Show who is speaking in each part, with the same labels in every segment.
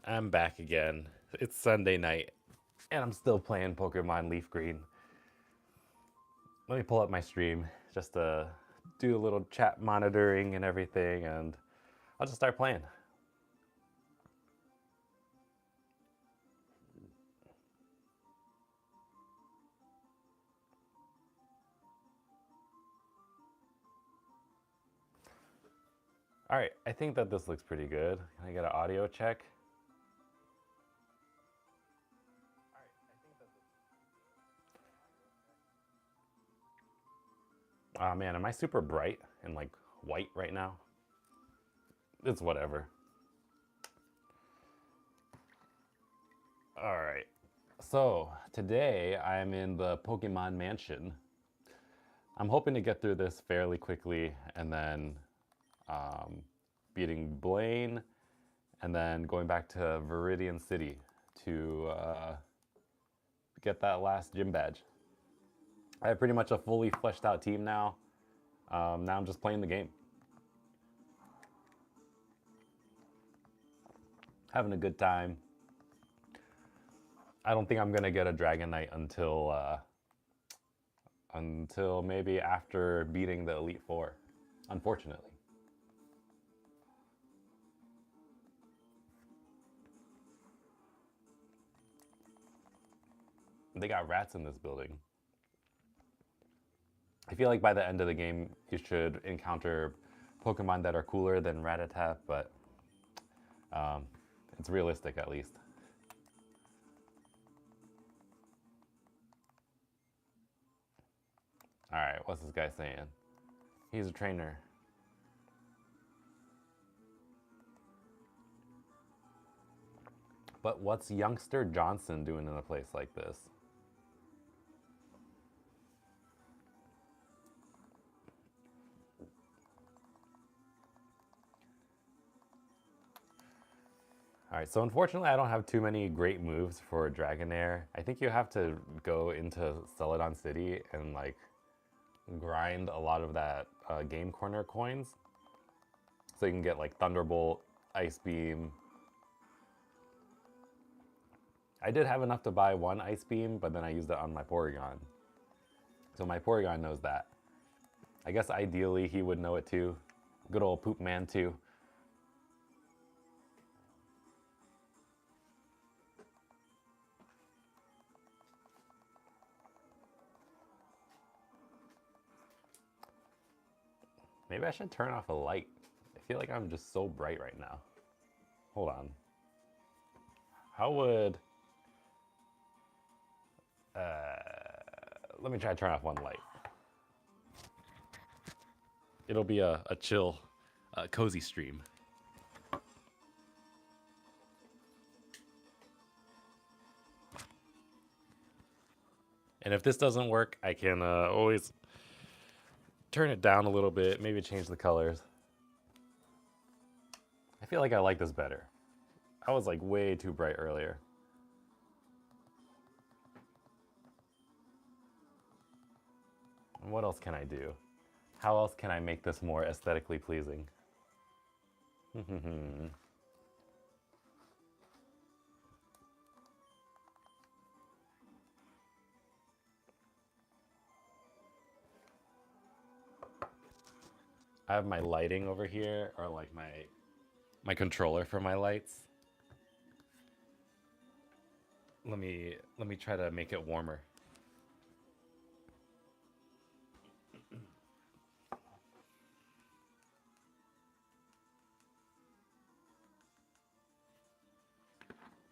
Speaker 1: I'm back again. It's Sunday night, and I'm still playing Pokemon Leaf Green. Let me pull up my stream just to do a little chat monitoring and everything, and I'll just start playing. All right, I think that this looks pretty good. Can I get an audio check? Oh man, am I super bright and like white right now? It's whatever. All right. So today I'm in the Pokemon Mansion. I'm hoping to get through this fairly quickly and then um, beating Blaine and then going back to Viridian City to get that last gym badge. I have pretty much a fully fleshed out team now. Now I'm just playing the game. Having a good time. I don't think I'm gonna get a Dragonite until maybe after beating the Elite Four, unfortunately. They got rats in this building. I feel like by the end of the game, you should encounter Pokemon that are cooler than Rattata, but um, it's realistic at least. All right, what's this guy saying? He's a trainer. But what's youngster Johnson doing in a place like this? All right, so unfortunately, I don't have too many great moves for Dragonair. I think you have to go into Celadon City and like grind a lot of that game corner coins, so you can get like Thunderbolt, Ice Beam. I did have enough to buy one Ice Beam, but then I used it on my Porygon. So my Porygon knows that. I guess ideally he would know it too. Good old Poop Man too. Maybe I should turn off a light. I feel like I'm just so bright right now. Hold on. How would... let me try to turn off one light. It'll be a chill, cozy stream. And if this doesn't work, I can always turn it down a little bit, maybe change the colors. I feel like I like this better. I was like way too bright earlier. And what else can I do? How else can I make this more aesthetically pleasing? I have my lighting over here, or like my controller for my lights. Let me try to make it warmer.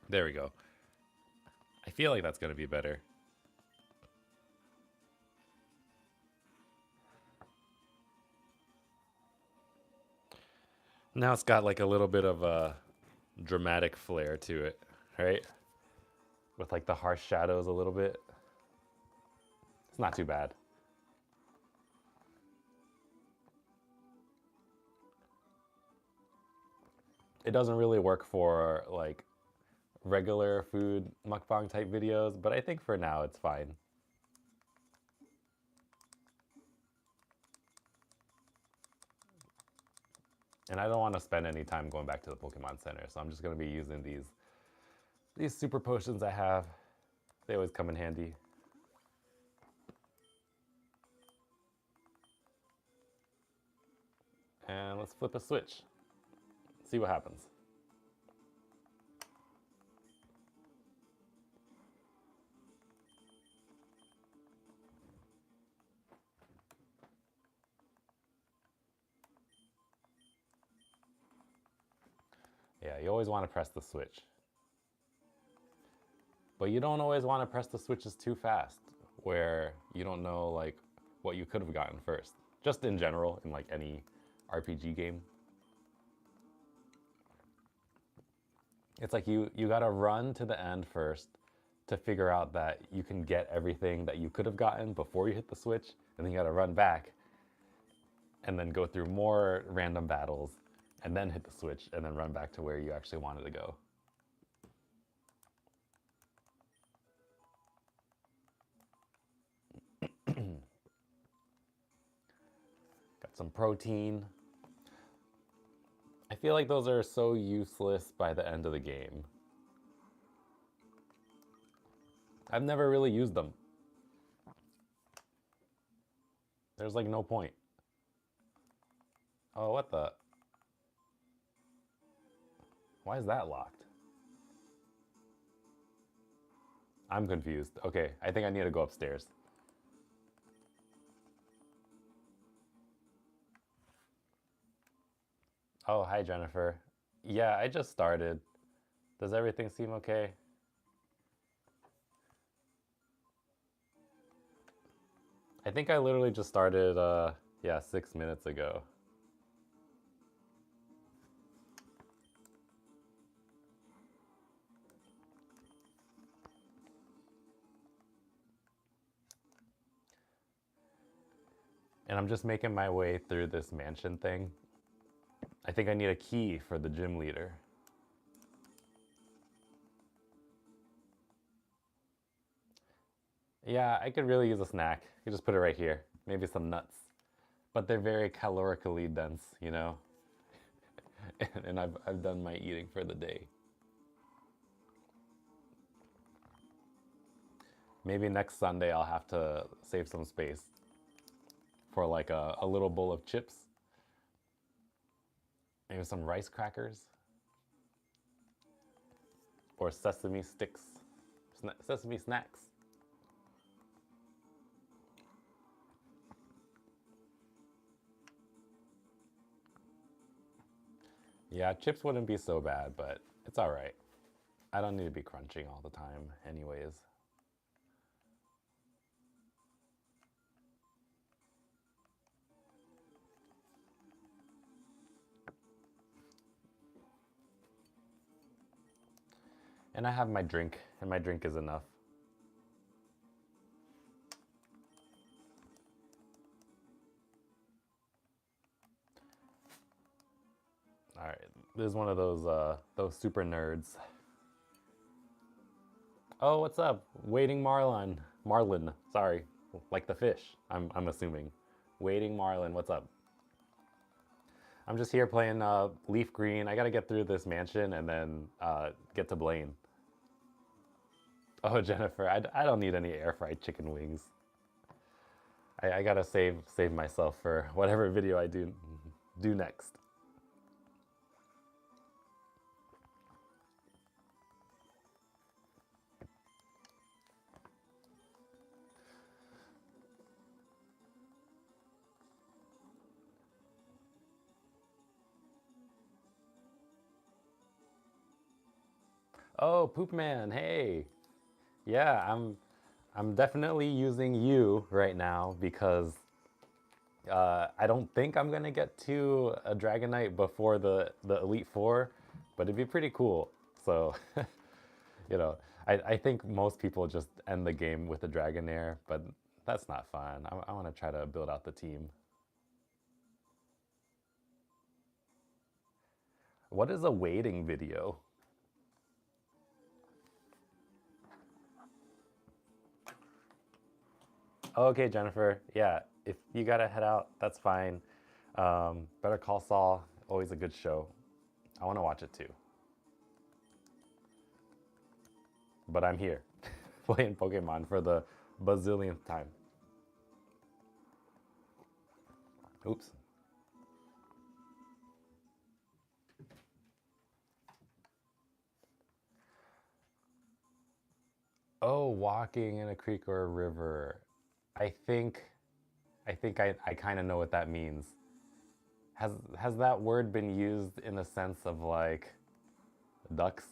Speaker 1: There we go. I feel like that's gonna be better. Now it's got like a little bit of a dramatic flair to it, right? With like the harsh shadows a little bit. It's not too bad. It doesn't really work for like regular food mukbang type videos, but I think for now it's fine. And I don't want to spend any time going back to the Pokemon Center, so I'm just going to be using these These super potions I have, they always come in handy. And let's flip a switch. See what happens. Yeah, you always want to press the switch. But you don't always want to press the switches too fast, where you don't know like what you could have gotten first. Just in general, in like any RPG game. It's like you gotta run to the end first to figure out that you can get everything that you could have gotten before you hit the switch, and then you gotta run back and then go through more random battles and then hit the switch and then run back to where you actually wanted to go. Got some protein. I feel like those are so useless by the end of the game. I've never really used them. There's like no point. Oh, what the? Why is that locked? I'm confused. Okay, I think I need to go upstairs. Oh, hi, Jennifer. Yeah, I just started. Does everything seem okay? I think I literally just started, yeah, 6 minutes ago. And I'm just making my way through this mansion thing. I think I need a key for the gym leader. Yeah, I could really use a snack. You just put it right here. Maybe some nuts. But they're very calorically dense, you know? And I've done my eating for the day. Maybe next Sunday I'll have to save some space for like a little bowl of chips. Maybe some rice crackers. Or sesame sticks. Sesame snacks. Yeah, chips wouldn't be so bad, but it's all right. I don't need to be crunching all the time anyways. And I have my drink, and my drink is enough. All right, this is one of those super nerds. Oh, what's up? Waiting Marlin. Marlin, sorry. Like the fish, I'm assuming. Waiting Marlin, what's up? I'm just here playing Leaf Green. I gotta get through this mansion and then get to Blaine. Oh, Jennifer, I don't need any air fried chicken wings. I gotta save myself for whatever video I do next. Oh, Poop Man, hey. Yeah, I'm definitely using you right now because I don't think I'm gonna get to a Dragonite before the Elite Four, but it'd be pretty cool. So, you know, I think most people just end the game with a Dragonair, but that's not fun. I want to try to build out the team. What is a waiting video? Okay, Jennifer. Yeah, if you gotta head out, that's fine. Better Call Saul, always a good show. I want to watch it too. but I'm here playing Pokemon for the bazillionth time. Oops. Oh, walking in a creek or a river. I think I kind of know what that means. Has that word been used in a sense of like ducks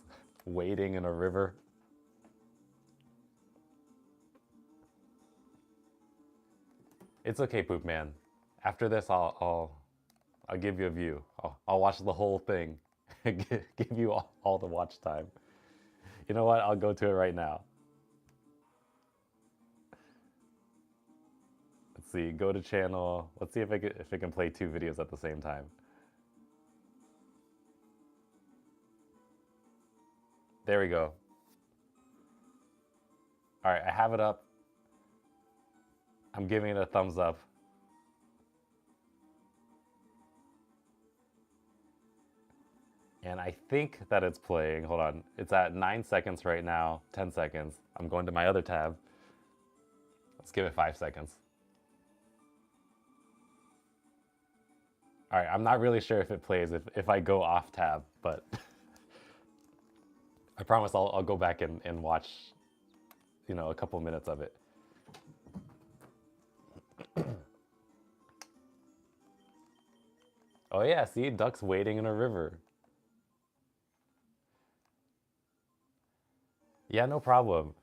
Speaker 1: wading in a river? It's okay, Poop Man. After this, I'll give you a view. I'll watch the whole thing. Give you all the watch time. You know what? I'll go to it right now. Let's see. Go to channel. Let's see if if I can play two videos at the same time. There we go. All right, I have it up. I'm giving it a thumbs up. And I think that it's playing. Hold on. It's at 9 seconds right now, 10 seconds. I'm going to my other tab. Let's give it 5 seconds. All right, I'm not really sure if it plays if I go off tab, but I promise I'll go back and watch, you know, a couple minutes of it. Oh yeah, see, ducks wading in a river. Yeah, no problem.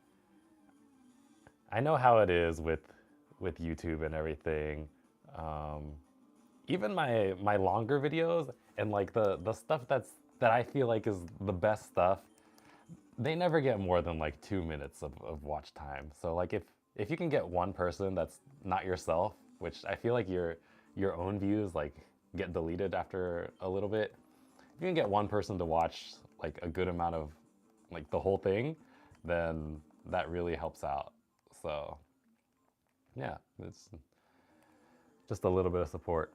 Speaker 1: I know how it is with YouTube and everything. Um, Even my longer videos and like the stuff that I feel like is the best stuff, they never get more than like 2 minutes of watch time. So like if you can get one person that's not yourself, which I feel like your own views like get deleted after a little bit. If you can get one person to watch like a good amount of like the whole thing, then that really helps out. So yeah, it's just a little bit of support.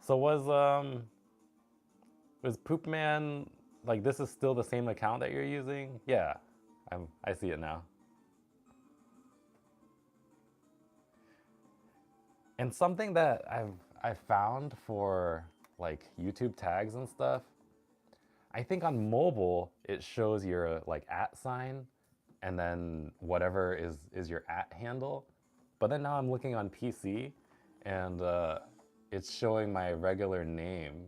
Speaker 1: So was Poop Man like this is still the same account that you're using? Yeah, I see it now. And something that I've found for like YouTube tags and stuff, I think on mobile it shows your like at sign and then whatever is your at handle. But then now I'm looking on PC and it's showing my regular name.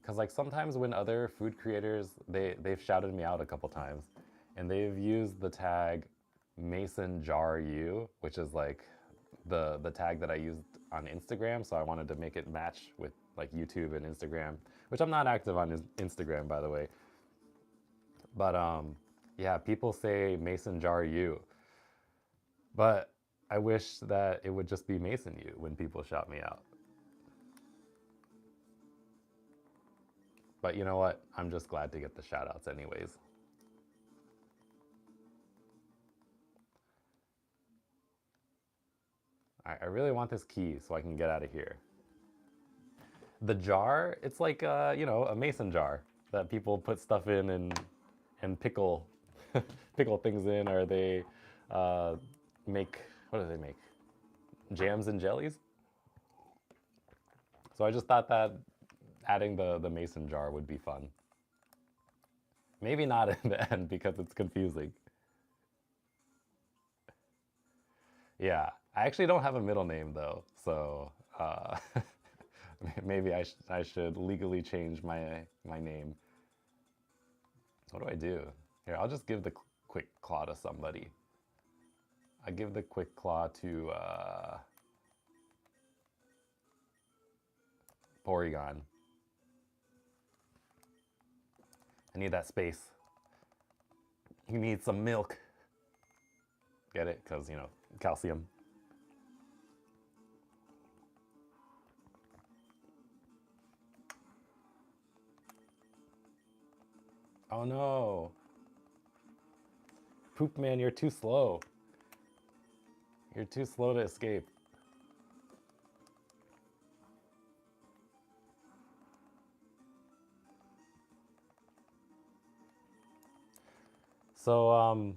Speaker 1: Cause like sometimes when other food creators they've shouted me out a couple times, and they've used the tag Mason Jar U, which is like the tag that I used on Instagram. So I wanted to make it match with like YouTube and Instagram, which I'm not active on Instagram by the way. But yeah, people say Mason Jar U, but I wish that it would just be Mason U when people shout me out. But you know what? I'm just glad to get the shout outs anyways. I really want this key so I can get out of here. The jar, it's like you know, a mason jar that people put stuff in and pickle pickle things in, or they make, what do they make? Jams and jellies. So I just thought that adding the mason jar would be fun. Maybe not in the end because it's confusing. Yeah, I actually don't have a middle name though, so maybe I should legally change my name. What do I do? Here, I'll just give the quick claw to somebody. I give the quick claw to Porygon. I need that space. He needs some milk. Get it? Because, you know, calcium. Oh no. Poop Man, you're too slow. You're too slow to escape. So,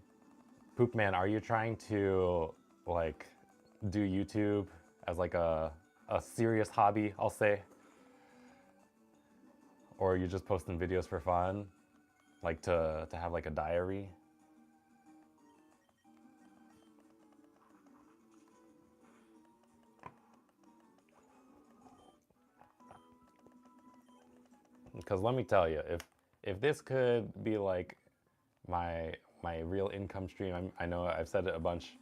Speaker 1: Poop Man, are you trying to like do YouTube as like a serious hobby, I'll say? Or are you just posting videos for fun? Like to have like a diary? Because let me tell you, if this could be like my my real income stream, I know I've said it a bunch.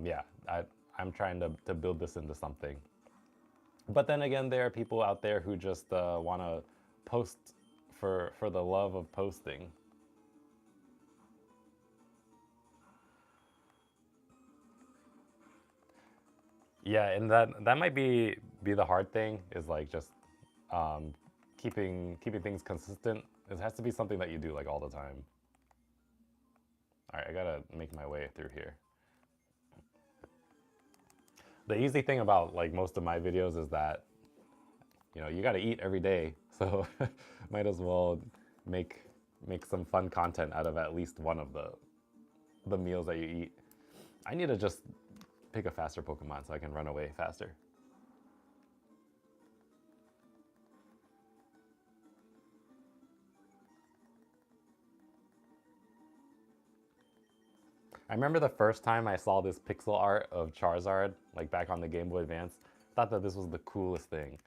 Speaker 1: Yeah, I'm trying to build this into something. But then again, there are people out there who just want to post for the love of posting. Yeah, and that might be the hard thing is like just um, keeping things consistent. It has to be something that you do like all the time. All right, I gotta make my way through here. The easy thing about like most of my videos is that you got to eat every day, so might as well make make some fun content out of at least one of the meals that you eat. I need to just pick a faster Pokemon so I can run away faster. I remember the first time I saw this pixel art of Charizard, like back on the Game Boy Advance, thought that this was the coolest thing.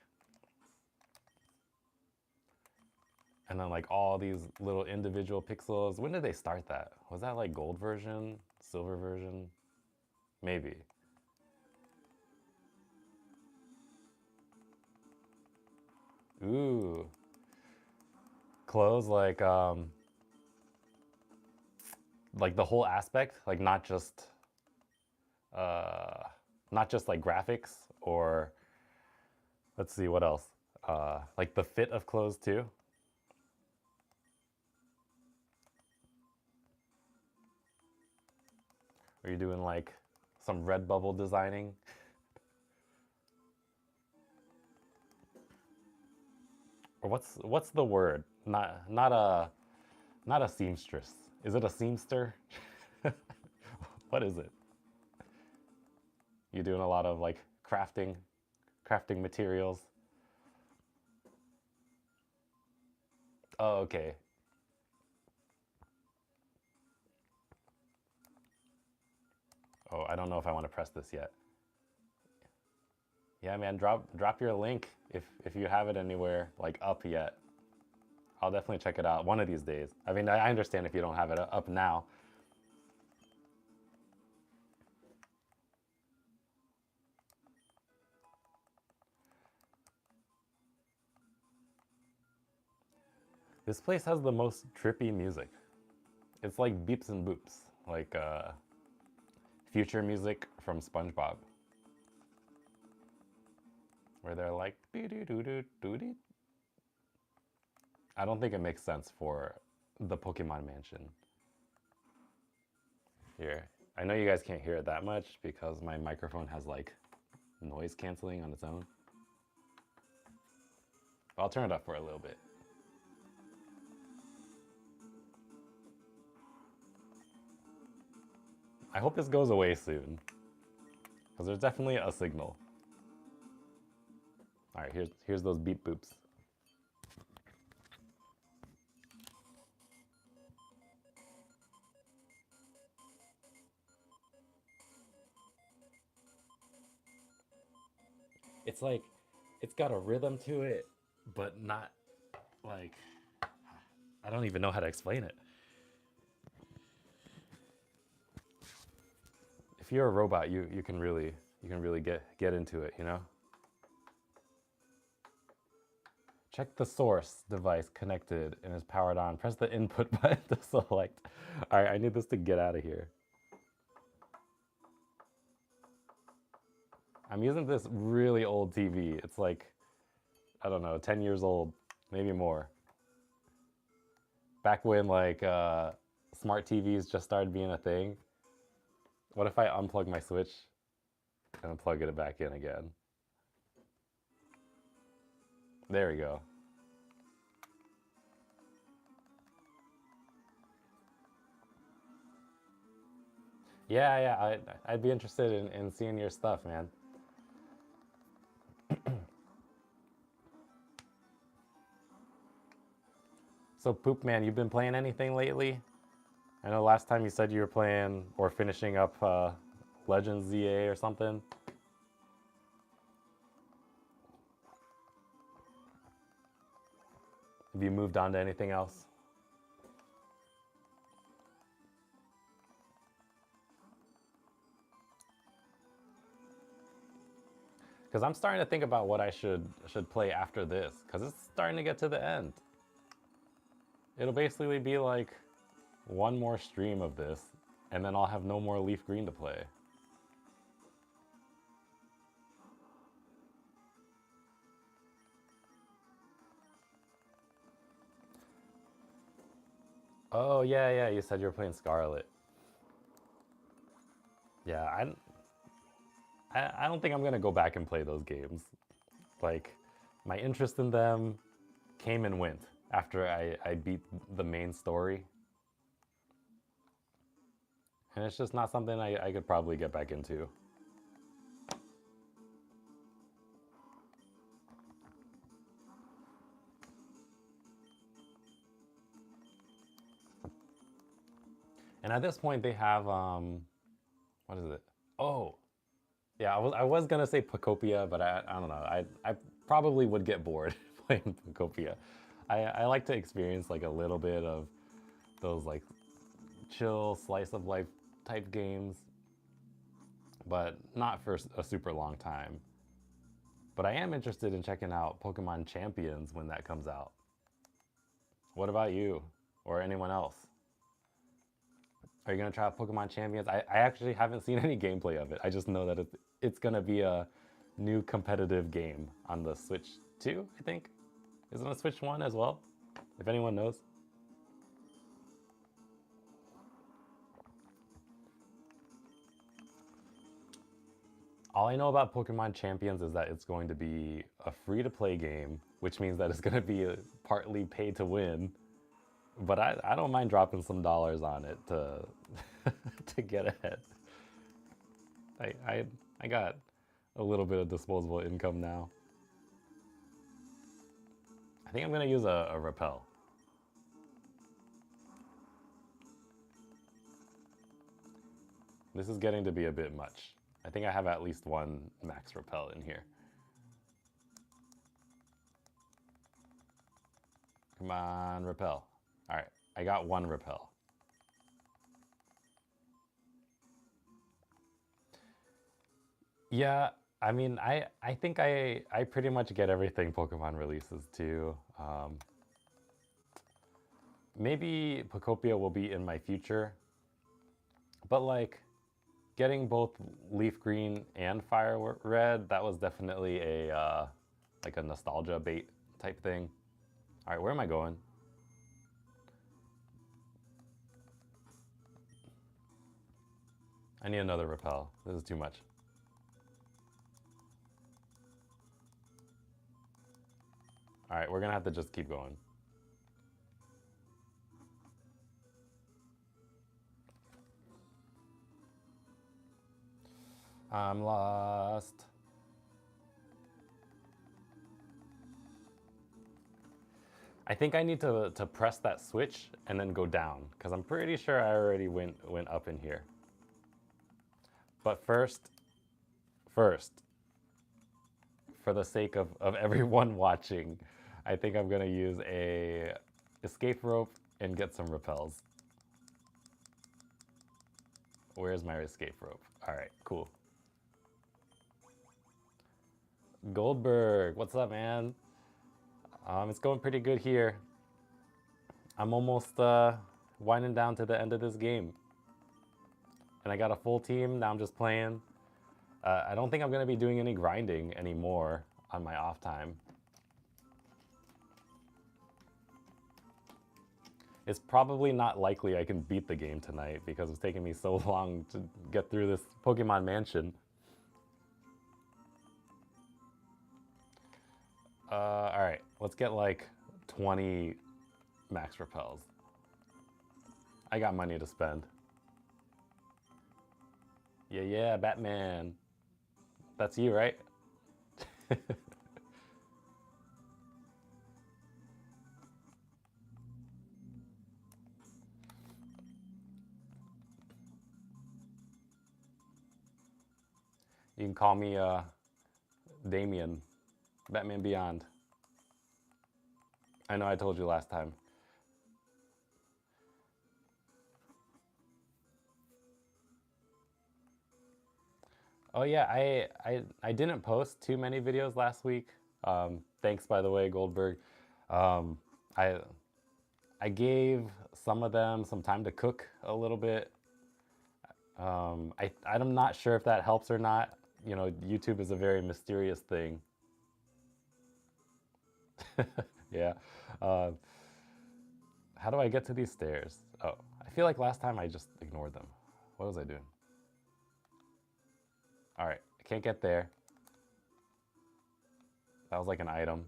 Speaker 1: And then like all these little individual pixels. When did they start that? Was that like gold version, silver version? Maybe. Ooh. Clothes like the whole aspect, like uh not just like graphics or let's see what else. Like the fit of clothes too. Are you doing like some Redbubble designing? Or what's the word? Not a seamstress. Is it a seamster? What is it? You doing a lot of like crafting materials. Oh, okay. Oh, I don't know if I want to press this yet. Yeah, man, drop your link if you have it anywhere like up yet. I'll definitely check it out one of these days. I mean, I understand if you don't have it up now. This place has the most trippy music. It's like beeps and boops, like future music from SpongeBob, where they're like doo doo doo doo doo doo. I don't think it makes sense for the Pokemon Mansion. Here, I know you guys can't hear it that much because my microphone has like noise canceling on its own. But I'll turn it up for a little bit. I hope this goes away soon because there's definitely a signal. All right, here's those beep boops. It's like it's got a rhythm to it, but not like I don't even know how to explain it. If you're a robot, you can really get into it, you know? Check the source device connected and is powered on. Press the input button to select. All right, I need this to get out of here. I'm using this really old TV. It's like, I don't know, 10 years old, maybe more. Back when like smart TVs just started being a thing. What if I unplug my Switch and plug it back in again? There we go. Yeah, yeah, I'd be interested in seeing your stuff, man. So, Poop Man, you've been playing anything lately? I know last time you said you were playing or finishing up Legends ZA or something. Have you moved on to anything else? Because I'm starting to think about what I should play after this. Because it's starting to get to the end. It'll basically be like one more stream of this, and then I'll have no more Leaf Green to play. Oh yeah, yeah. You said you were playing Scarlet. Yeah, I don't think I'm gonna go back and play those games. Like, my interest in them came and went after I beat the main story. And it's just not something I could probably get back into. And at this point, they have what is it? Oh, yeah. I was gonna say Pacopia, but I don't know. I probably would get bored playing Pacopia. I like to experience like a little bit of those like chill slice of life type games, but not for a super long time. But I am interested in checking out Pokemon Champions when that comes out. What about you or anyone else? Are you gonna try out Pokemon Champions? I actually haven't seen any gameplay of it. I just know that it's gonna be a new competitive game on the Switch 2, I think. Isn't it Switch 1 as well? If anyone knows. All I know about Pokemon Champions is that it's going to be a free-to-play game, which means that it's going to be partly pay to win. But I don't mind dropping some dollars on it to to get ahead. I, I I got a little bit of disposable income now. I think I'm gonna use a repel. This is getting to be a bit much. I think I have at least one max repel in here. Come on, repel. All right, I got one repel. Yeah, I mean, I think I pretty much get everything Pokemon releases too. Maybe Pocopia will be in my future, but like getting both Leaf Green and Fire Red, that was definitely a like a nostalgia bait type thing. All right, where am I going? I need another repel. This is too much. All right, we're gonna have to just keep going. I'm lost. I think I need to press that switch and then go down because I'm pretty sure I already went up in here. But first, for the sake of everyone watching, I think I'm gonna use a escape rope and get some repels. Where's my escape rope? All right, cool. Goldberg, what's up, man? It's going pretty good here. I'm almost winding down to the end of this game. And I got a full team, now I'm just playing. I don't think I'm gonna be doing any grinding anymore on my off time. It's probably not likely I can beat the game tonight because it's taking me so long to get through this Pokemon Mansion. All right, let's get like 20 max repels. I got money to spend. Yeah, yeah, Batman. That's you, right? You can call me Damien, Batman Beyond. I know I told you last time. Oh yeah, I didn't post too many videos last week. Thanks, by the way, Goldberg. Um, I I gave some of them some time to cook a little bit. I'm not sure if that helps or not. You know, YouTube is a very mysterious thing. Yeah. Uh, how do I get to these stairs? Oh, I feel like last time I just ignored them. What was I doing? All right, I can't get there. That was like an item.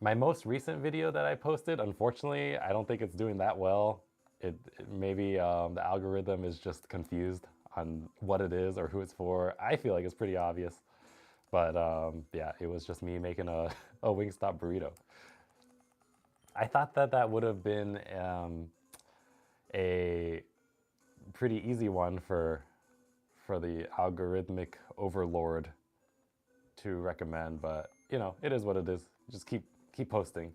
Speaker 1: My most recent video that I posted, unfortunately, I don't think it's doing that well. Maybe the algorithm is just confused on what it is or who it's for. I feel like it's pretty obvious, but yeah, it was just me making a a Wingstop burrito. I thought that that would have been a pretty easy one for the algorithmic overlord to recommend, but you know, it is what it is. Just keep posting.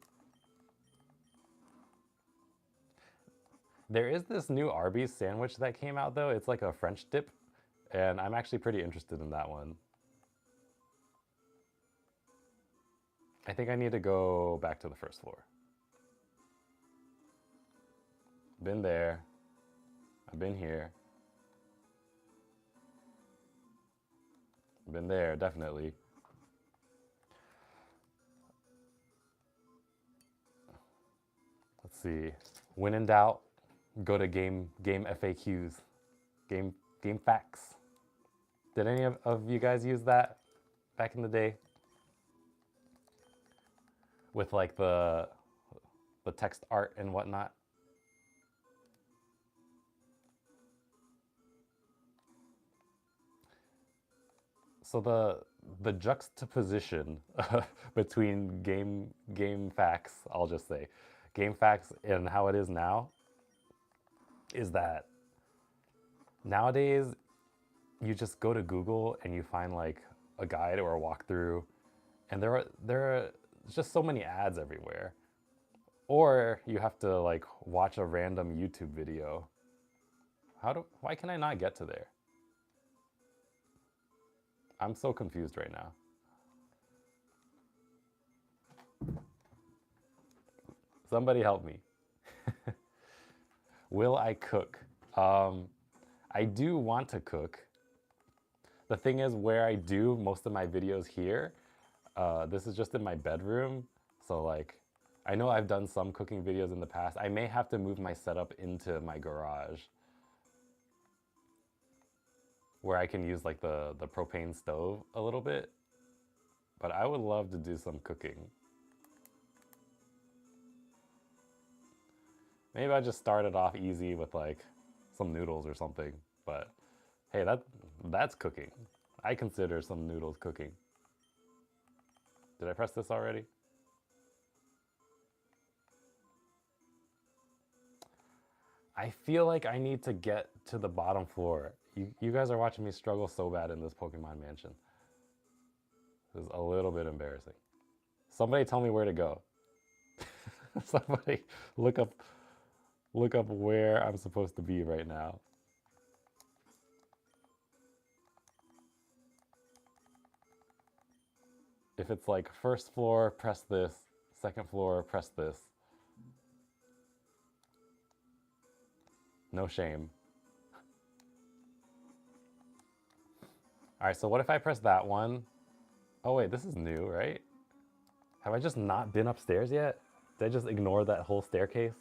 Speaker 1: There is this new Arby's sandwich that came out though. It's like a French dip, and I'm actually pretty interested in that one. I think I need to go back to the first floor. Been there. I've been here. Been there, definitely. Let's see. When in doubt, go to game FAQs. Game game facts. Did any of you guys use that back in the day? With like the text art and whatnot? So the juxtaposition between game facts, I'll just say, game facts and how it is now, is that nowadays you just go to Google and you find like a guide or a walkthrough, and there are just so many ads everywhere. Or you have to like watch a random YouTube video. Why can I not get to there? I'm so confused right now. Somebody help me. Will I cook? Um, I do want to cook. The thing is, where I do most of my videos here, this is just in my bedroom. So like, I know I've done some cooking videos in the past. I may have to move my setup into my garage where I can use like the propane stove a little bit. But I would love to do some cooking. Maybe I just started off easy with like some noodles or something. But hey, that's cooking. I consider some noodles cooking. Did I press this already? I feel like I need to get to the bottom floor. You guys are watching me struggle so bad in this Pokemon mansion. This is a little bit embarrassing. Somebody tell me where to go. Somebody look up look up where I'm supposed to be right now. If it's like first floor, press this. Second floor, press this. No shame. All right, so what if I press that one? Oh wait, this is new, right? Have I just not been upstairs yet? Did I just ignore that whole staircase?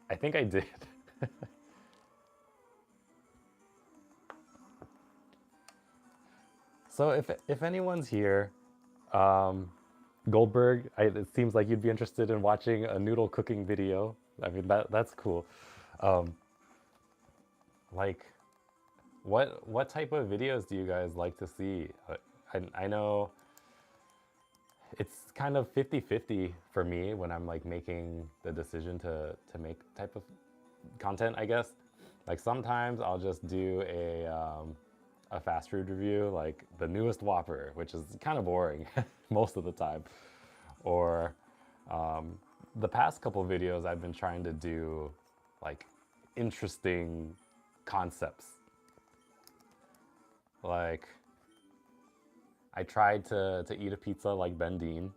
Speaker 1: I think I did. So if anyone's here, um, Goldberg, it seems like you'd be interested in watching a noodle cooking video. I mean, that's cool. Um, like, what type of videos do you guys like to see? I know it's kind of 50-50 for me when I'm like making the decision to make type of content, I guess. Like sometimes I'll just do a fast food review, like the newest Whopper, which is kind of boring most of the time. Or the past couple videos I've been trying to do like interesting concepts. Like I tried to eat a pizza like Ben Dean.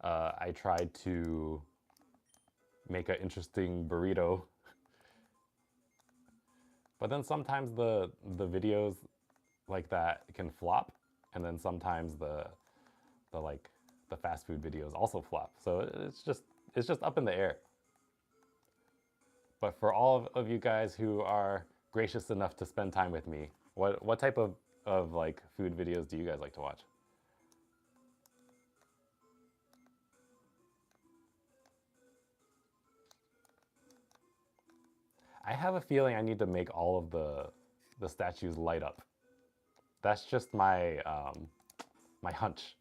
Speaker 1: I tried to make an interesting burrito. But then sometimes the videos like that can flop, and then sometimes the like the fast food videos also flop. So it's just up in the air. But for all of you guys who are gracious enough to spend time with me, what type of like food videos do you guys like to watch? I have a feeling I need to make all of the statues light up. That's just my hunch.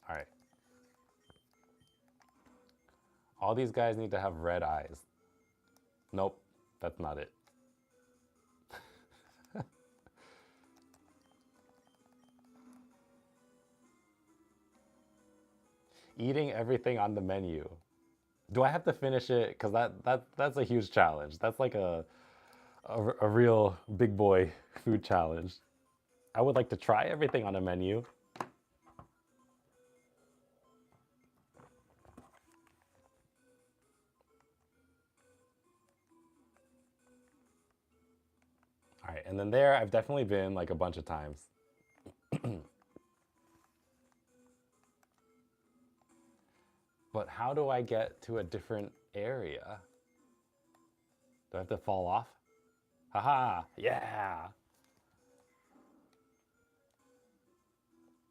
Speaker 1: All right. All these guys need to have red eyes. Nope, that's not it. Eating everything on the menu. Do I have to finish it? Because that's a huge challenge. That's like a real big boy food challenge. I would like to try everything on a menu. All right, and then there I've definitely been like a bunch of times. But how do I get to a different area? Do I have to fall off? Haha, yeah.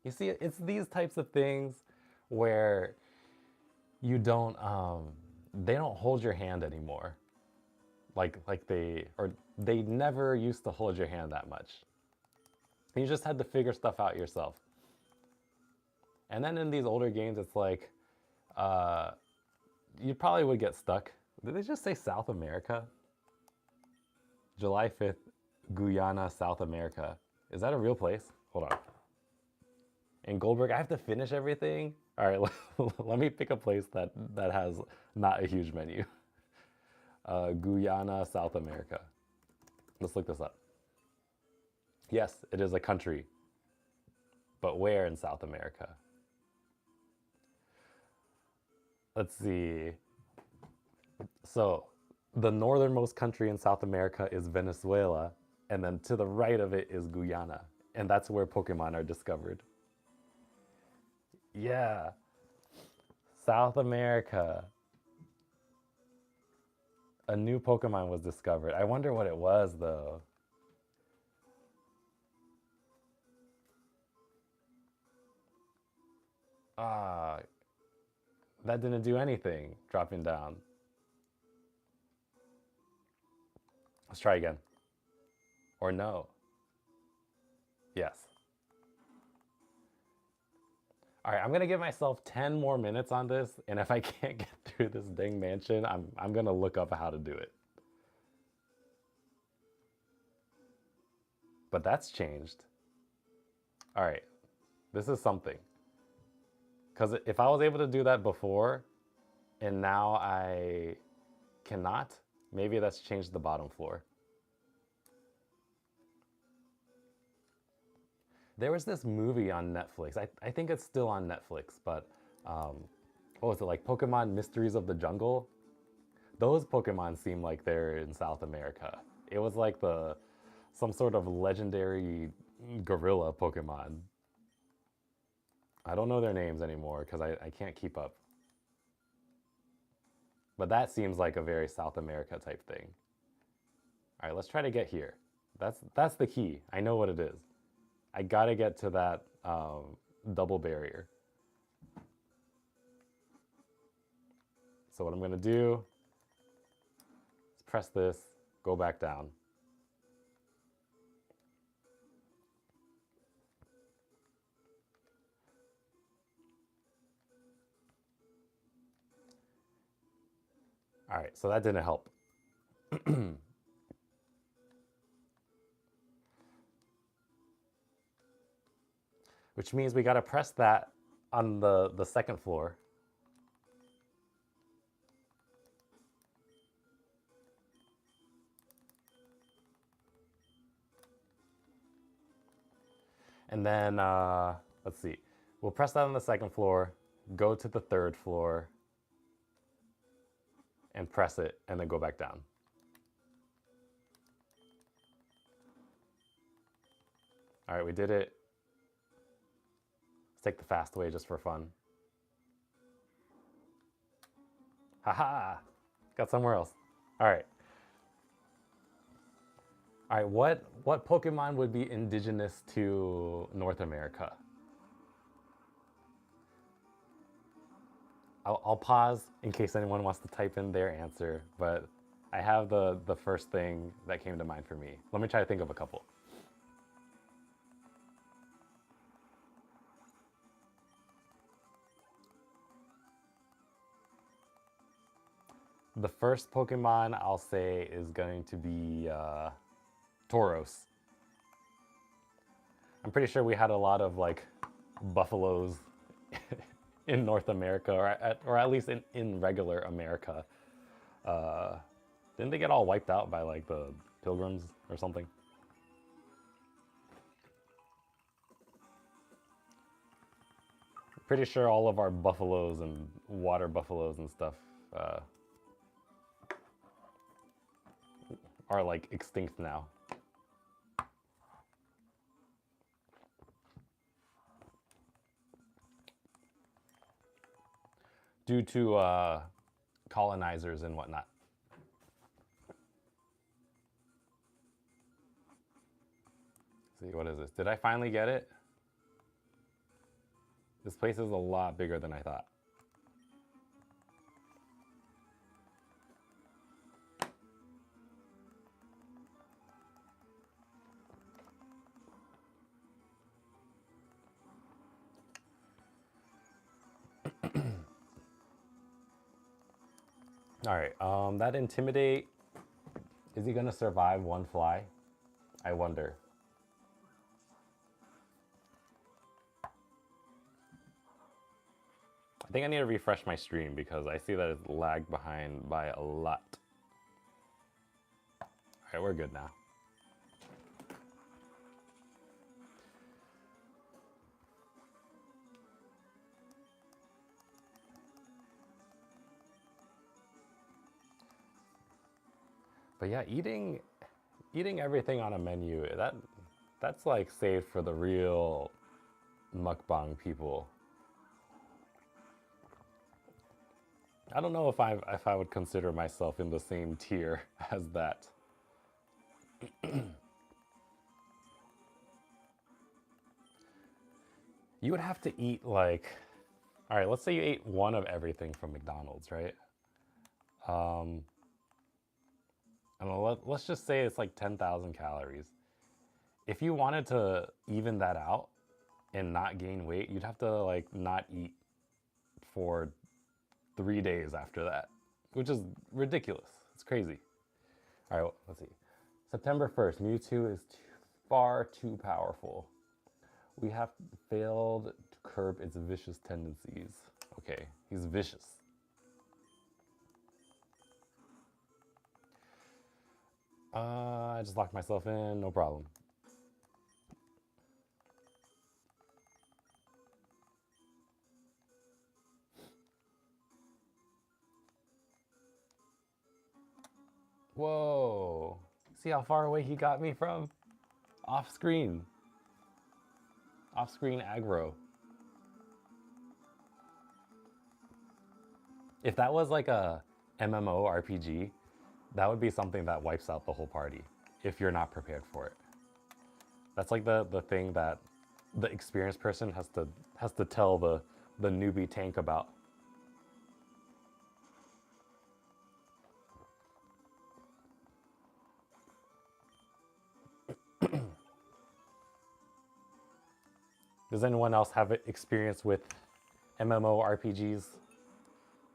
Speaker 1: You see, it's these types of things where you don't they don't hold your hand anymore. Like they never used to hold your hand that much. You just had to figure stuff out yourself. And then in these older games, it's like uh, you probably would get stuck. Did they just say South America? July 5th, Guyana, South America. Is that a real place? Hold on. In Goldberg, I have to finish everything. All right, let me pick a place that has not a huge menu. Guyana, South America. Let's look this up. Yes, it is a country, but where in South America? Let's see. So, the northernmost country in South America is Venezuela, and then to the right of it is Guyana, and that's where Pokemon are discovered. Yeah, South America. A new Pokemon was discovered. I wonder what it was though. Ah, that didn't do anything dropping down. Let's try again. Or no. Yes. All right, I'm gonna give myself 10 more minutes on this, and if I can't get through this dang mansion, I'm gonna look up how to do it. But that's changed. All right, this is something. Because if I was able to do that before, and now I cannot, maybe that's changed the bottom floor. There was this movie on Netflix. I think it's still on Netflix, but what was it, like Pokemon Mysteries of the Jungle? Those Pokemon seem like they're in South America. It was like some sort of legendary gorilla Pokemon. I don't know their names anymore because I can't keep up. But that seems like a very South America type thing. All right, let's try to get here. That's the key. I know what it is. I gotta get to that double barrier. So what I'm gonna do is press this, go back down. All right, so that didn't help. Which means we gotta press that on the second floor. And then, let's see, we'll press that on the second floor, go to the third floor, and press it, and then go back down. All right, we did it. Let's take the fast way just for fun. Haha, got somewhere else. All right. All right, what Pokemon would be indigenous to North America? I'll pause in case anyone wants to type in their answer, but I have the first thing that came to mind for me. Let me try to think of a couple. The first Pokemon I'll say is going to be Tauros. I'm pretty sure we had a lot of like buffaloes in North America, or at least in regular America. Didn't they get all wiped out by like the Pilgrims or something? Pretty sure all of our buffaloes and water buffaloes and stuff are like extinct now. Due to colonizers and whatnot. Let's see, what is this? Did I finally get it? This place is a lot bigger than I thought. All right, that Intimidate, is he gonna survive one fly? I wonder. I think I need to refresh my stream because I see that it's lagged behind by a lot. All right, we're good now. But yeah, eating everything on a menu, that's like saved for the real mukbang people. I don't know if I would consider myself in the same tier as that. You would have to eat like, all right, let's say you ate one of everything from McDonald's, right? I don't know, let's just say it's like 10,000 calories. If you wanted to even that out and not gain weight, you'd have to like not eat for 3 days after that, which is ridiculous. It's crazy. All right, let's see. September 1st, Mewtwo is far too powerful. We have failed to curb its vicious tendencies. Okay, he's vicious. I just locked myself in, no problem. Whoa. See how far away he got me from? Off screen. Off screen aggro. If that was like a MMO RPG, that would be something that wipes out the whole party. if you're not prepared for it. That's like the thing that the experienced person has to tell the newbie tank about. Does anyone else have experience with MMORPGs?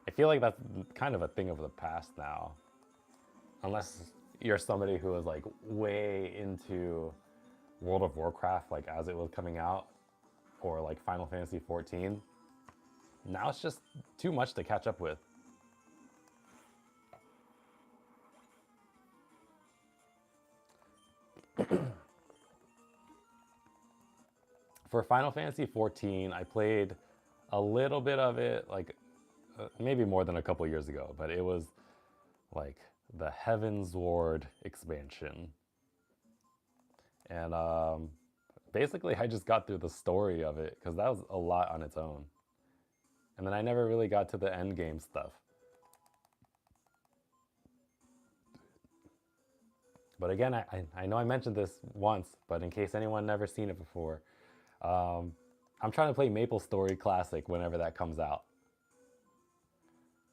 Speaker 1: I feel like that's kind of a thing of the past now. Unless you're somebody who was like way into World of Warcraft, like as it was coming out, or like Final Fantasy 14. Now it's just too much to catch up with. For Final Fantasy 14, I played a little bit of it, like maybe more than a couple years ago, but it was like the Heaven's Ward expansion. And basically, I just got through the story of it because that was a lot on its own. And then I never really got to the end game stuff. But again, I know I mentioned this once, but in case anyone never seen it before, I'm trying to play Maple Story Classic whenever that comes out.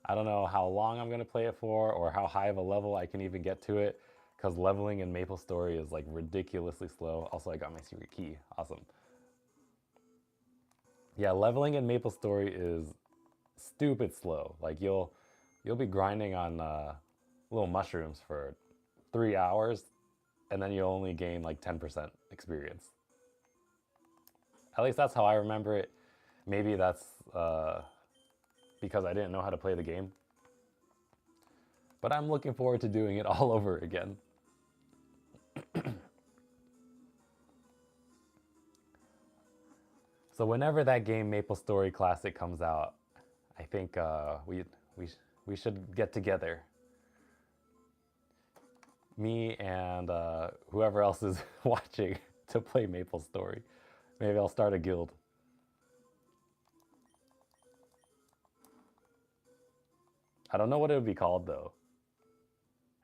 Speaker 1: I don't know how long I'm going to play it for or how high of a level I can even get to it, because leveling in Maple Story is like ridiculously slow. Also, I got my secret key. Awesome. Yeah, leveling in Maple Story is stupid slow. Like you'll be grinding on little mushrooms for 3 hours, and then you only gain like 10% experience. At least that's how I remember it. Maybe that's because I didn't know how to play the game. But I'm looking forward to doing it all over again. So whenever that game Maple Story Classic comes out, I think we should get together. Me and whoever else is watching to play Maple Story. Maybe I'll start a guild. I don't know what it would be called though.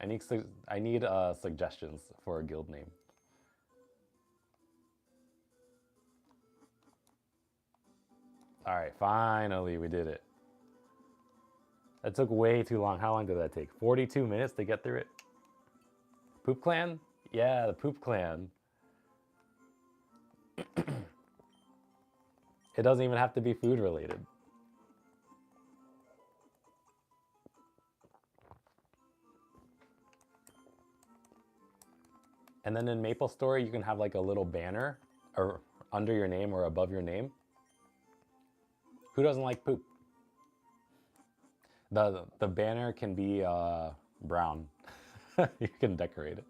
Speaker 1: I need suggestions for a guild name. All right, finally we did it. That took way too long. How long did that take? 42 minutes to get through it? Poop Clan? Yeah, the Poop Clan. It doesn't even have to be food related. And then in Maple Story, you can have like a little banner or under your name or above your name. Who doesn't like poop? The banner can be brown. You can decorate it.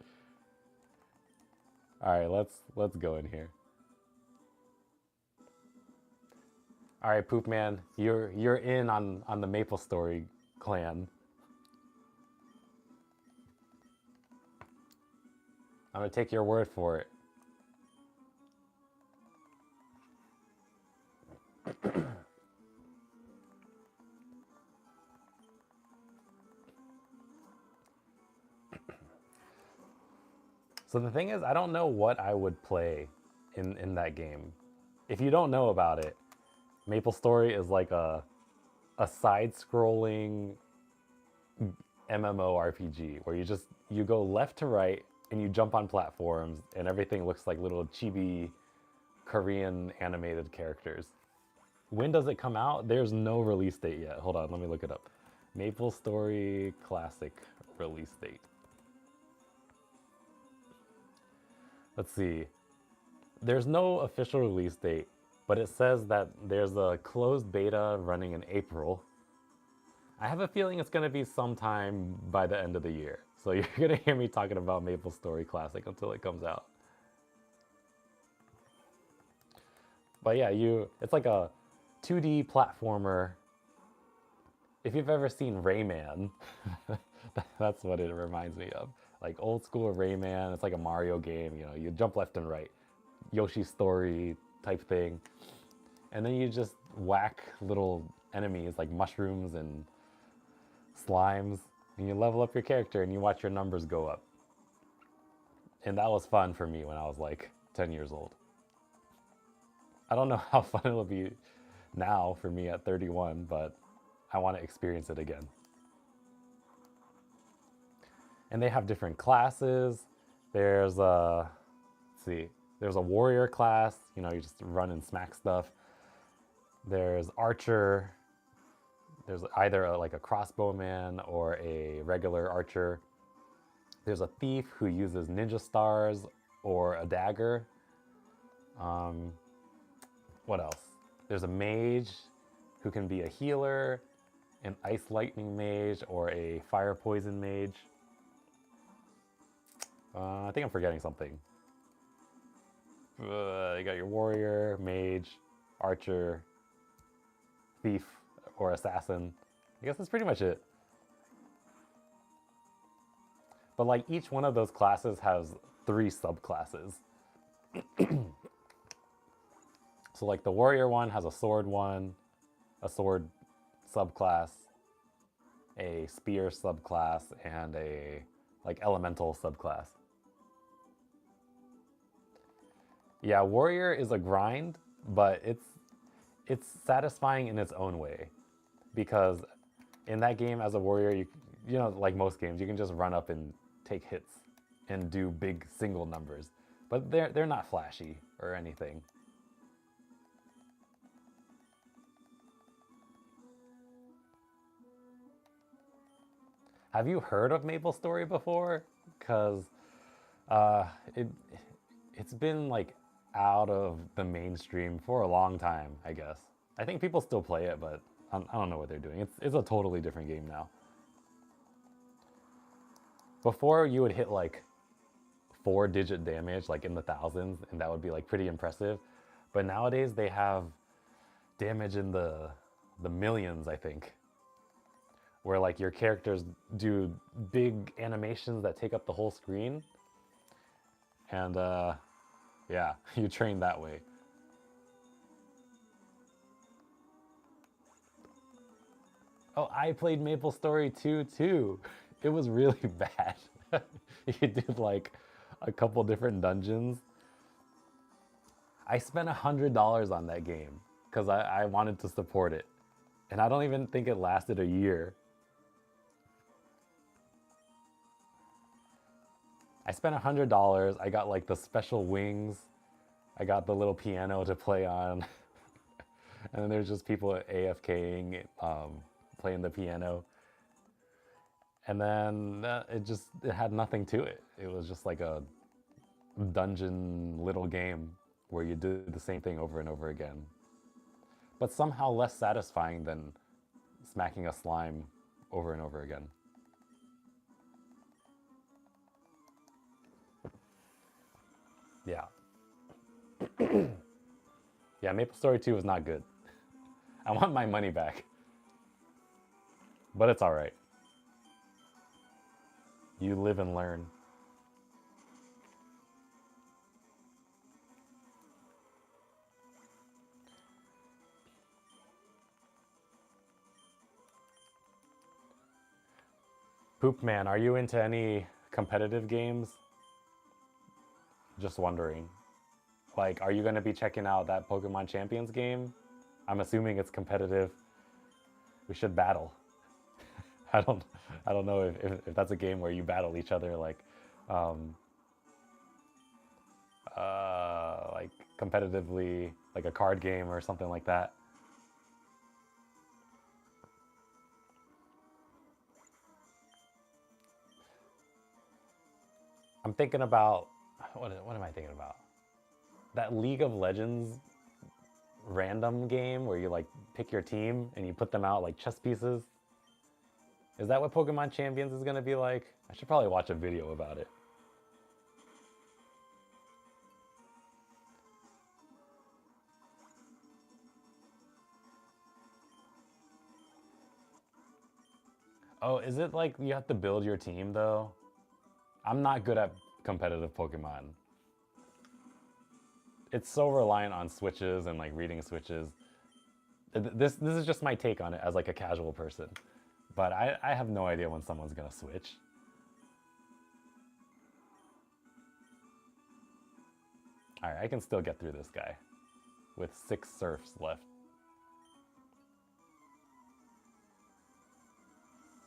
Speaker 1: All right, let's go in here. All right, Poop Man, you're in on the Maple Story clan. I'm gonna take your word for it. So the thing is, I don't know what I would play in that game. If you don't know about it, Maple Story is like a side-scrolling MMORPG where you go left to right and you jump on platforms and everything looks like little chibi Korean animated characters. When does it come out? There's no release date yet. Hold on, let me look it up. Maple Story Classic release date. Let's see. There's no official release date, but it says that there's a closed beta running in April. I have a feeling it's going to be sometime by the end of the year. So you're going to hear me talking about Maple Story Classic until it comes out. But yeah, it's like a 2D platformer. If you've ever seen Rayman, that's what it reminds me of. Like old school Rayman, it's like a Mario game, you know, you jump left and right. Yoshi's Story type thing. And then you just whack little enemies like mushrooms and slimes, and you level up your character and you watch your numbers go up. And that was fun for me when I was like 10 years old. I don't know how fun it'll be now for me at 31, but I want to experience it again. And they have different classes. There's a, let's see, there's a warrior class, you know, you just run and smack stuff. There's archer. There's either like a crossbowman or a regular archer. There's a thief who uses ninja stars or a dagger. What else? There's a mage who can be a healer, an ice lightning mage, or a fire poison mage. I think I'm forgetting something. You got your warrior, mage, archer, thief, or assassin. I guess that's pretty much it. But like each one of those classes has 3 subclasses. So like the warrior one has a sword one, a sword subclass, a spear subclass, and a like elemental subclass. Yeah, warrior is a grind, but it's satisfying in its own way, because in that game as a warrior, you know, like most games, you can just run up and take hits and do big single numbers, but they're not flashy or anything. Have you heard of MapleStory before? Because uh, it it's been like out of the mainstream for a long time, I guess. I think people still play it, but I don't know what they're doing. It's a totally different game now. Before you would hit like 4-digit damage, like in the thousands, and that would be like pretty impressive. But nowadays they have damage in the millions, I think, where like your characters do big animations that take up the whole screen, and yeah, you train that way. Oh, I played MapleStory 2 too. It was really bad. You did like a couple different dungeons. I spent $100 on that game because I wanted to support it. And I don't even think it lasted a year. I spent $100. I got like the special wings. I got the little piano to play on. And then there's just people AFKing, playing the piano. And then it had nothing to it. It was just like a dungeon little game where you do the same thing over and over again. But somehow less satisfying than smacking a slime over and over again. Yeah. Yeah, MapleStory 2 was not good. I want my money back. But it's alright. You live and learn. Poop Man, are you into any competitive games? Just wondering. Like, are you going to be checking out that Pokemon Champions game? I'm assuming it's competitive. We should battle. I don't, I don't know if that's a game where you battle each other um, like competitively, like a card game or something like that. I'm thinking about what am I thinking about? That League of Legends random game where you like pick your team and you put them out like chess pieces. Is that what Pokemon Champions is gonna be like? I should probably watch a video about it. Oh, is it like you have to build your team though? I'm not good at competitive Pokemon. It's so reliant on switches and like reading switches. This is just my take on it as like a casual person. But I have no idea when someone's gonna switch. All right, I can still get through this guy with 6 surfs left.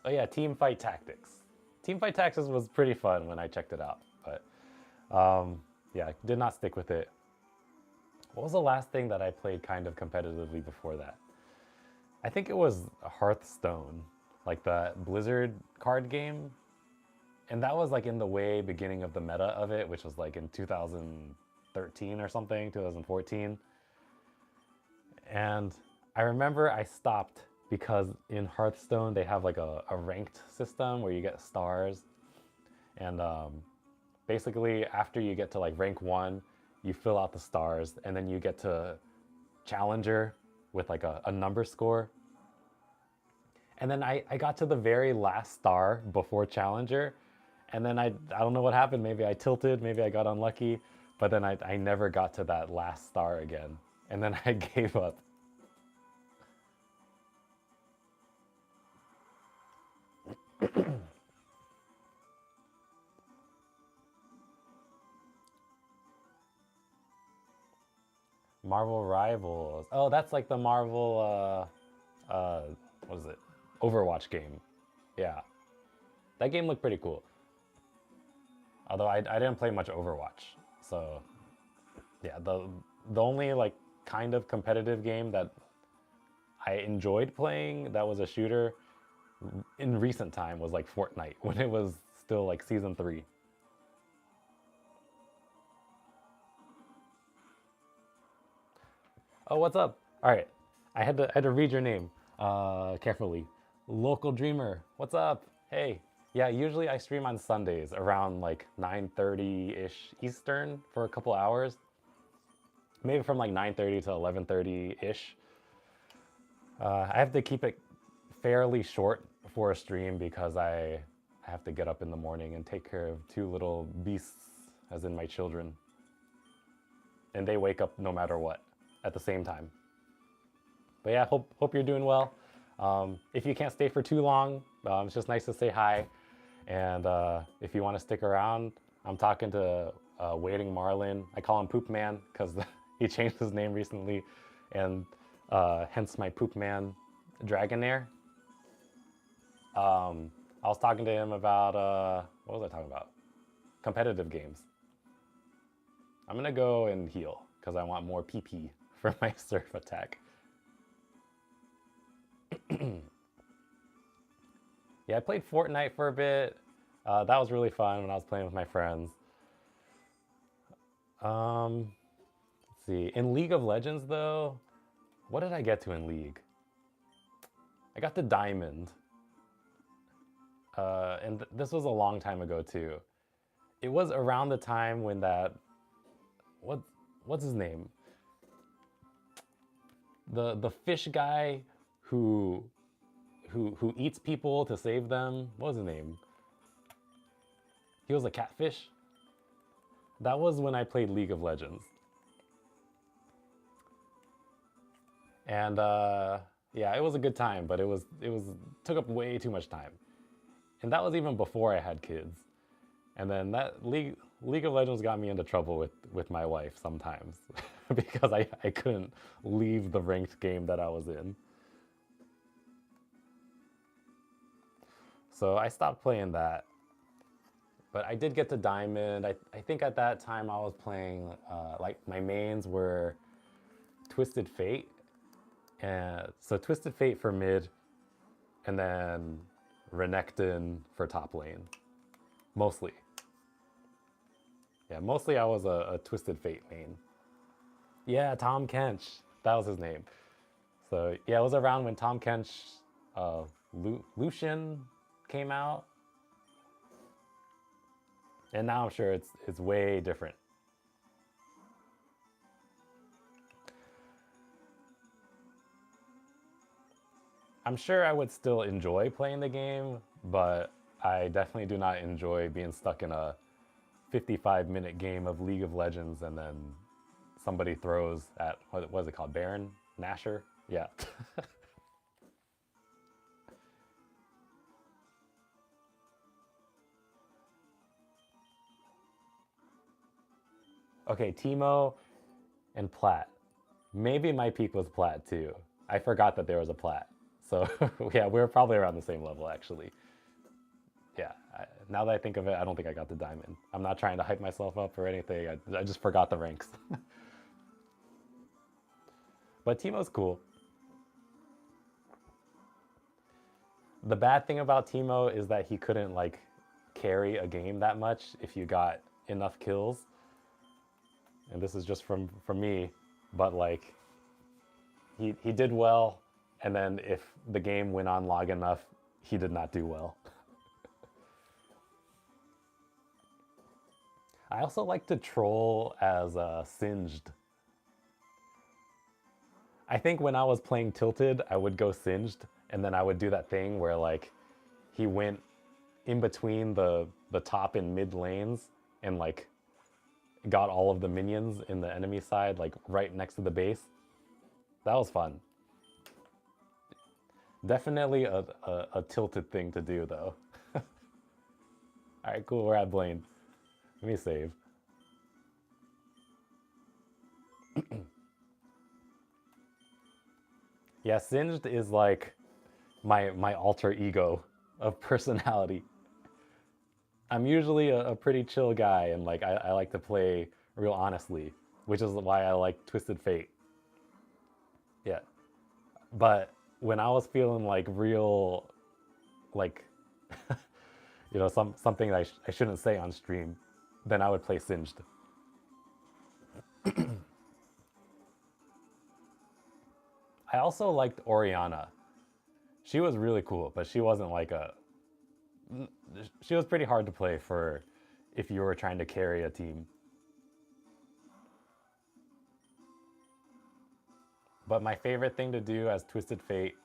Speaker 1: Oh yeah, Team Fight Tactics. Team Fight Tactics was pretty fun when I checked it out, but yeah, did not stick with it. What was the last thing that I played kind of competitively before that? I think it was Hearthstone, like the Blizzard card game. And that was like in the way beginning of the meta of it, which was like in 2013 or something, 2014. And I remember I stopped because in Hearthstone they have like a ranked system where you get stars. And basically after you get to like rank 1, you fill out the stars and then you get to challenger with like a number score. And then I got to the very last star before challenger. And then I don't know what happened. Maybe I tilted, maybe I got unlucky, but then I never got to that last star again. And then I gave up. Marvel Rivals. Oh, that's like the Marvel, what is it? Overwatch game. Yeah. That game looked pretty cool. Although I didn't play much Overwatch. So, yeah, the only like kind of competitive game that I enjoyed playing that was a shooter in recent time was like Fortnite when it was still like season 3. Oh, what's up? All right, I had to read your name carefully. Local Dreamer, what's up? Hey, yeah. Usually I stream on Sundays around like 9:30 ish Eastern for a couple hours, maybe from like 9:30 to 11:30 ish. I have to keep it fairly short for a stream because I have to get up in the morning and take care of 2 little beasts, as in my children, and they wake up no matter what at the same time. But yeah, hope you're doing well. If you can't stay for too long, it's just nice to say hi. And if you want to stick around, I'm talking to Waiting Marlin. I call him Poop Man because he changed his name recently, and hence my Poop Man Dragonair. I was talking to him about what was I talking about? Competitive games. I'm gonna go and heal because I want more PP for my surf attack. Yeah, I played Fortnite for a bit. That was really fun when I was playing with my friends. Let's see. In League of Legends, though, what did I get to in League? I got to Diamond. And this was a long time ago, too. It was around the time when that... What's his name? The fish guy who eats people to save them. What was his name? He was a catfish. That was when I played League of Legends. And yeah, it was a good time, but it took up way too much time. And that was even before I had kids. And then that League of Legends got me into trouble with my wife sometimes because I couldn't leave the ranked game that I was in. So I stopped playing that. But I did get to Diamond. I think at that time I was playing, like my mains were Twisted Fate. And so Twisted Fate for mid, and then Renekton for top lane. Mostly. Yeah, mostly I was a Twisted Fate main. Yeah, Tom Kench. That was his name. So yeah, it was around when Tom Kench, Lucian came out. And now I'm sure it's way different. I'm sure I would still enjoy playing the game, but I definitely do not enjoy being stuck in a 55-minute game of League of Legends and then somebody throws at, what is it called, Baron Nashor? Yeah. Okay, Teemo and Plat. Maybe my peak was Plat too. I forgot that there was a Plat. So yeah, we were probably around the same level actually. Yeah, now that I think of it, I don't think I got the diamond. I'm not trying to hype myself up or anything. I just forgot the ranks. But Teemo's cool. The bad thing about Teemo is that he couldn't like carry a game that much if you got enough kills. And this is just from me, but like he did well, and then if the game went on long enough, he did not do well. I also like to troll as Singed. I think when I was playing Tilted, I would go Singed, and then I would do that thing where like he went in between the top and mid lanes and like got all of the minions in the enemy side like right next to the base. That was fun. Definitely a tilted thing to do though. All right, cool. We're at Blaine. Let me save. Yeah, Singed is like my alter ego of personality. I'm usually a pretty chill guy, and like I like to play real honestly, which is why I like Twisted Fate. Yeah, but when I was feeling like real, like something that I shouldn't say on stream, then I would play Singed. I also liked Oriana. She was really cool, but she wasn't like a. She was pretty hard to play for if you were trying to carry a team. But my favorite thing to do as Twisted Fate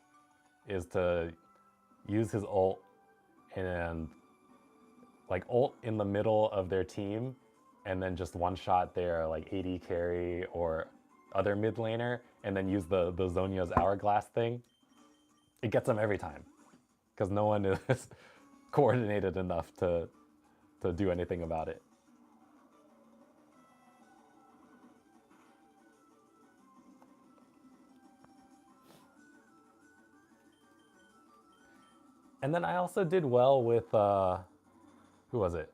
Speaker 1: is to use his ult and like ult in the middle of their team and then just one shot their like AD carry or other mid laner and then use the Zhonya's hourglass thing. It gets them every time because no one is coordinated enough to do anything about it. And then I also did well with who was it?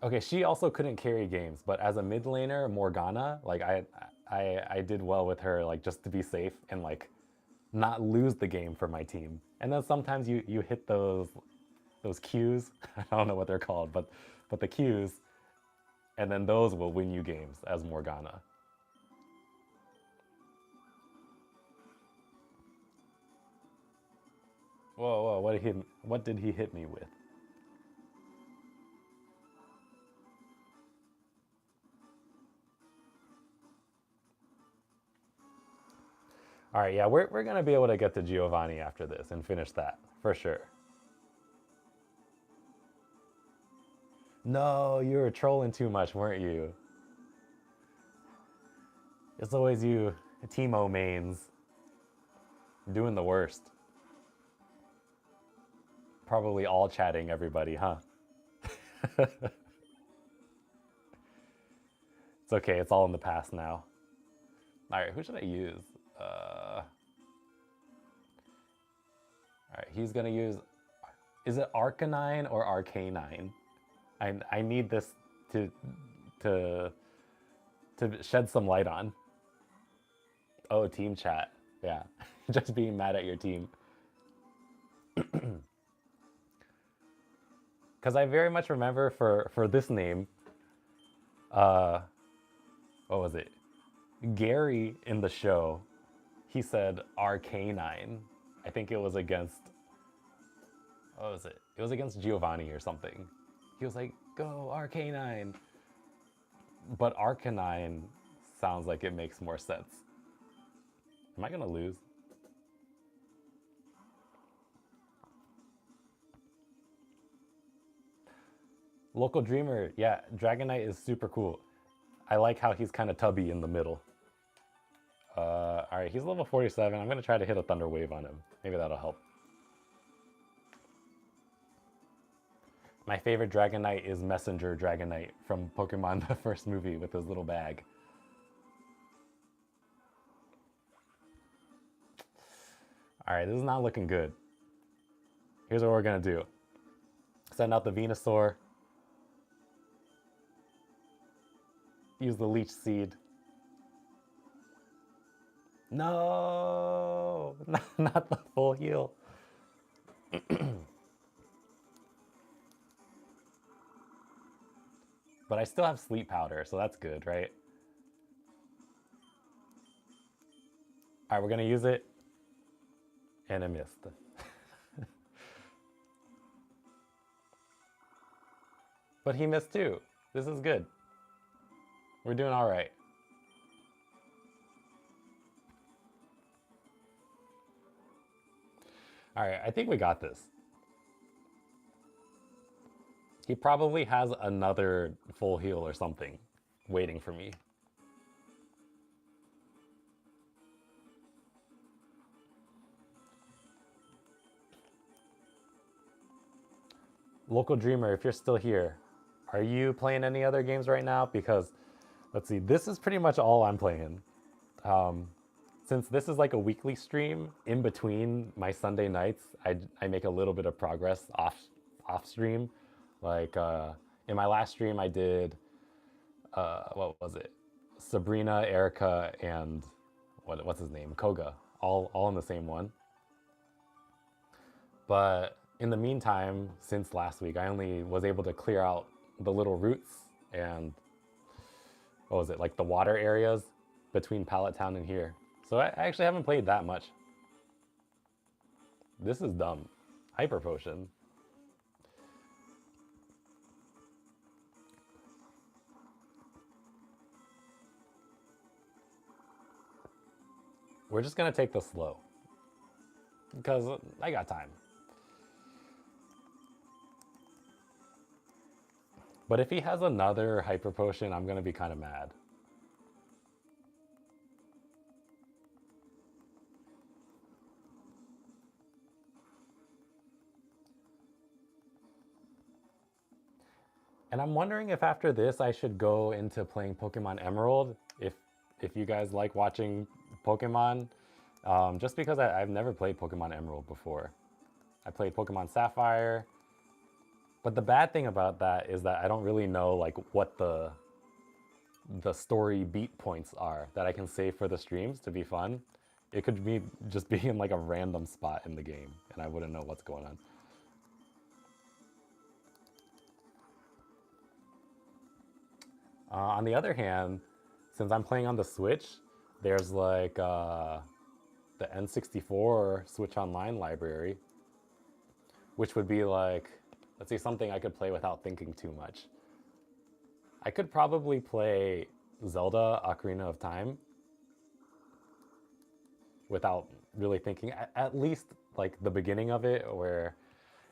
Speaker 1: Okay, she also couldn't carry games, but as a mid laner, Morgana, like I did well with her, like just to be safe and like not lose the game for my team. And then sometimes you hit those Qs. I don't know what they're called, but the Qs, and then those will win you games as Morgana. Whoa, whoa! What did he hit me with? All right, yeah, we're gonna be able to get to Giovanni after this and finish that for sure. No, you were trolling too much, weren't you? It's always you, Teemo mains, doing the worst. Probably all chatting everybody, huh? It's okay, it's all in the past now. All right, who should I use? All right, he's gonna use. Is it Arcanine or Arcanine? I need this to to to shed some light on. Oh, team chat. Yeah, just being mad at your team. Because I very much remember for this name, uh, what was it? Gary in the show, he said Arcanine. I think it was against. What was it? It was against Giovanni or something. He was like, "Go Arcanine," but Arcanine sounds like it makes more sense. Am I gonna lose? Local Dreamer, yeah, Dragonite is super cool. I like how he's kind of tubby in the middle. All right, he's level 47. I'm gonna try to hit a Thunder Wave on him. Maybe that'll help. My favorite Dragonite is Messenger Dragonite from Pokemon, the first movie with his little bag. All right, this is not looking good. Here's what we're gonna do. Send out the Venusaur. Use the Leech Seed. No, not the full heal. But I still have Sleep Powder, so that's good, right? All right, we're gonna use it. And I missed. But he missed too. This is good. We're doing all right. All right, I think we got this. He probably has another full heal or something waiting for me. Local Dreamer, if you're still here, are you playing any other games right now? Because, let's see, this is pretty much all I'm playing. Since this is like a weekly stream, in between my Sunday nights, I make a little bit of progress off stream. Like in my last stream, I did what was it? Sabrina, Erica, and what's his name? Koga, all in the same one. But in the meantime, since last week, I only was able to clear out the little roots and what was it, like the water areas between Pallet Town and here. So I actually haven't played that much. This is dumb. Hyper Potion. We're just gonna take this slow because I got time. But if he has another Hyper Potion, I'm gonna be kind of mad. And I'm wondering if after this I should go into playing Pokemon Emerald, if you guys like watching Pokemon, just because I've never played Pokemon Emerald before. I played Pokemon Sapphire, but the bad thing about that is that I don't really know like what the story beat points are that I can save for the streams to be fun. It could be just be in like a random spot in the game, and I wouldn't know what's going on. On the other hand, since I'm playing on the Switch, there's like the N64 Switch Online library, which would be like, let's see, something I could play without thinking too much. I could probably play Zelda Ocarina of Time without really thinking, at least like the beginning of it, where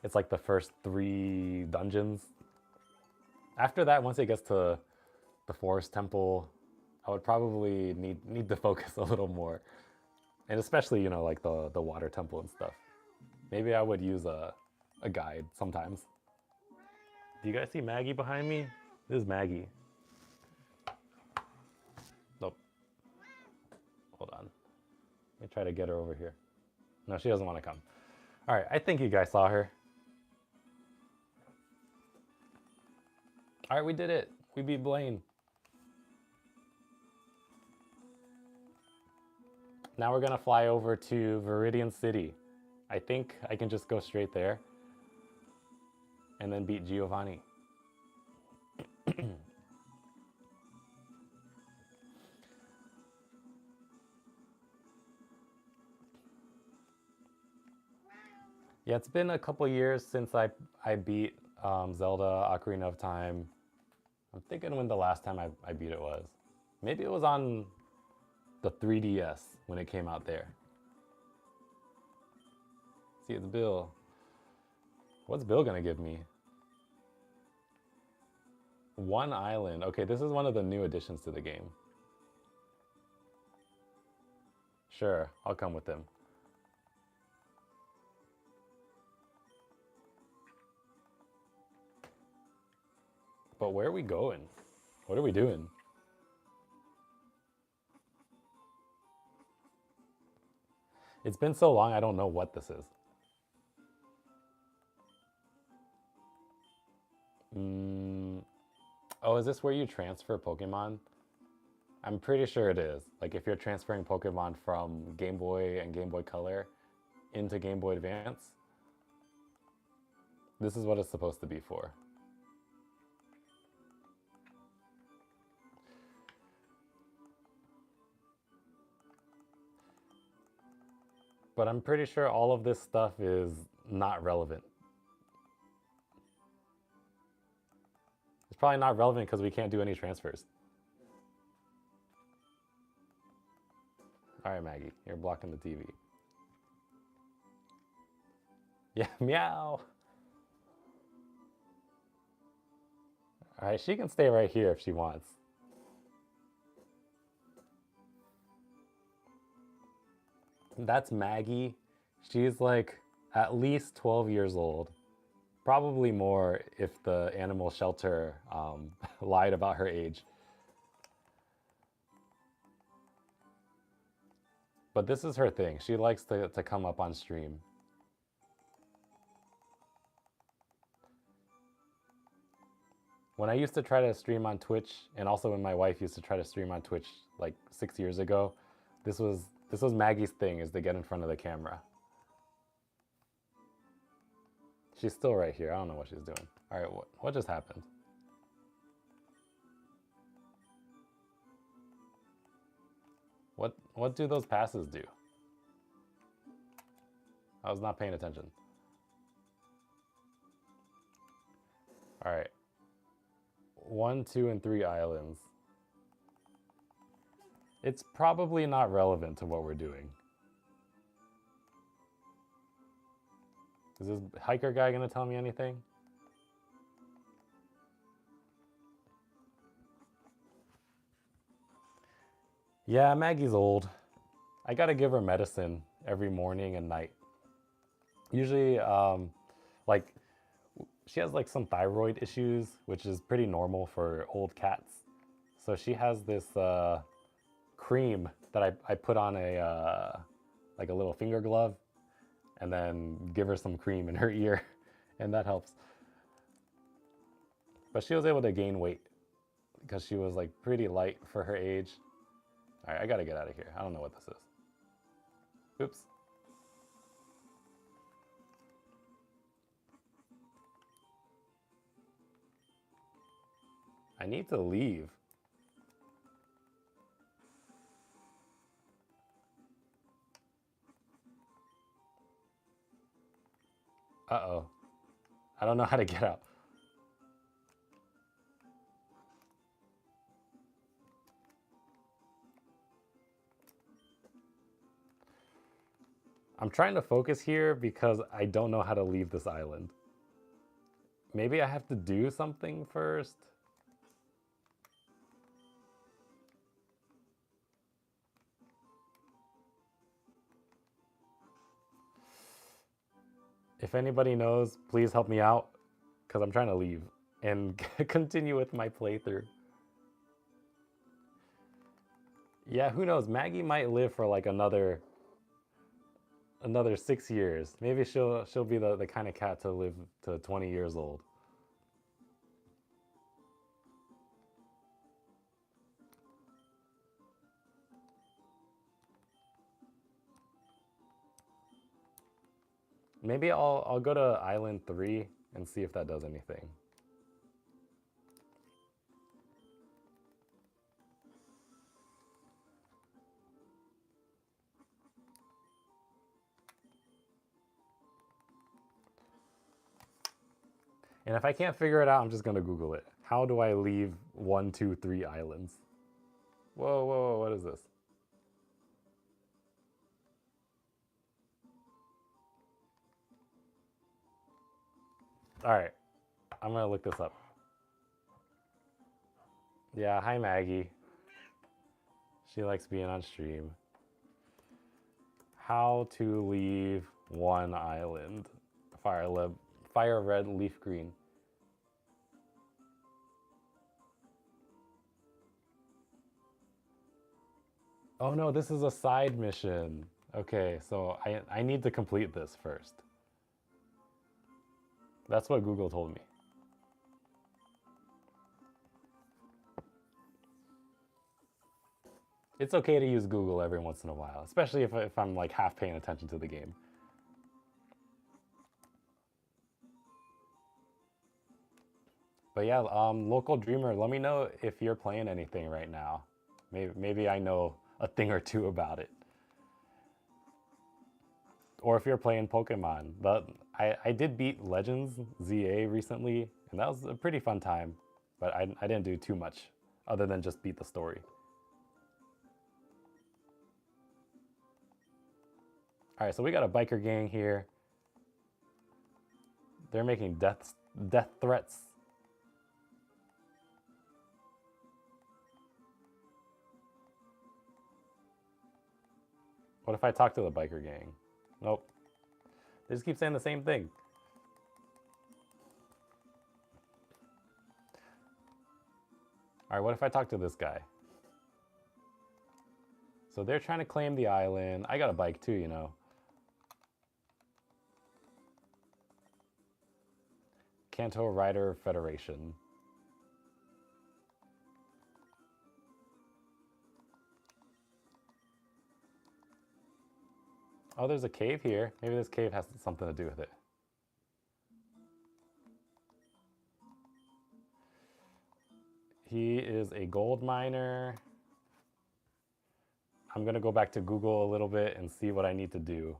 Speaker 1: it's like the first 3 dungeons. After that, once it gets to the Forest Temple, I would probably need to focus a little more. And especially, you know, like the Water Temple and stuff. Maybe I would use a guide sometimes. Do you guys see Maggie behind me? This is Maggie. Nope. Hold on. Let me try to get her over here. No, she doesn't want to come. All right, I think you guys saw her. All right, we did it. We beat Blaine. Now we're gonna fly over to Viridian City. I think I can just go straight there and then beat Giovanni. Yeah, it's been a couple years since I beat Zelda Ocarina of Time. I'm thinking when the last time I beat it was. Maybe it was on the 3DS when it came out there. See, it's Bill. What's Bill gonna give me? One island. Okay, this is one of the new additions to the game. Sure, I'll come with him. But where are we going? What are we doing? It's been so long, I don't know what this is. Oh, is this where you transfer Pokemon? I'm pretty sure it is. Like if you're transferring Pokemon from Game Boy and Game Boy Color into Game Boy Advance, this is what it's supposed to be for. But I'm pretty sure all of this stuff is not relevant. It's probably not relevant because we can't do any transfers. All right, Maggie, you're blocking the TV. Yeah, meow. All right, she can stay right here if she wants. That's Maggie. She's like at least 12 years old. Probably more if the animal shelter lied about her age. But this is her thing. She likes to come up on stream. When I used to try to stream on Twitch, and also when my wife used to try to stream on Twitch like 6 years ago, this was Maggie's thing, is to get in front of the camera. She's still right here. I don't know what she's doing. All right, what just happened? What do those passes do? I was not paying attention. All right. 1, 2, and 3 islands. It's probably not relevant to what we're doing. Is this hiker guy gonna tell me anything? Yeah, Maggie's old. I gotta give her medicine every morning and night. Usually, like, she has like some thyroid issues, which is pretty normal for old cats. So she has this cream that I put on a like a little finger glove, and then give her some cream in her ear, and that helps. But she was able to gain weight because she was like pretty light for her age. All right, I gotta get out of here. I don't know what this is. Oops. I need to leave. Uh-oh. I don't know how to get out. I'm trying to focus here because I don't know how to leave this island. Maybe I have to do something first. If anybody knows, please help me out, because I'm trying to leave and continue with my playthrough. Yeah, who knows? Maggie might live for like another 6 years. Maybe she'll be the kind of cat to live to 20 years old. Maybe I'll go to Island 3 and see if that does anything. And if I can't figure it out, I'm just gonna Google it. How do I leave 1, 2, 3 islands? Whoa, whoa, whoa, what is this? All right, I'm gonna look this up. Yeah, hi Maggie. She likes being on stream. How to leave one island. Fire red, leaf green. Oh no, this is a side mission. Okay, so I need to complete this first. That's what Google told me. It's okay to use Google every once in a while, especially if I'm like half paying attention to the game. But yeah, local dreamer, let me know if you're playing anything right now. Maybe I know a thing or two about it. Or if you're playing Pokemon. I did beat Legends ZA recently, and that was a pretty fun time. But I didn't do too much other than just beat the story. All right, so we got a biker gang here. They're making death threats. What if I talk to the biker gang? Nope. They just keep saying the same thing. All right, what if I talk to this guy? So they're trying to claim the island. I got a bike too, you know. Kanto Rider Federation. Oh, there's a cave here. Maybe this cave has something to do with it. He is a gold miner. I'm gonna go back to Google a little bit and see what I need to do.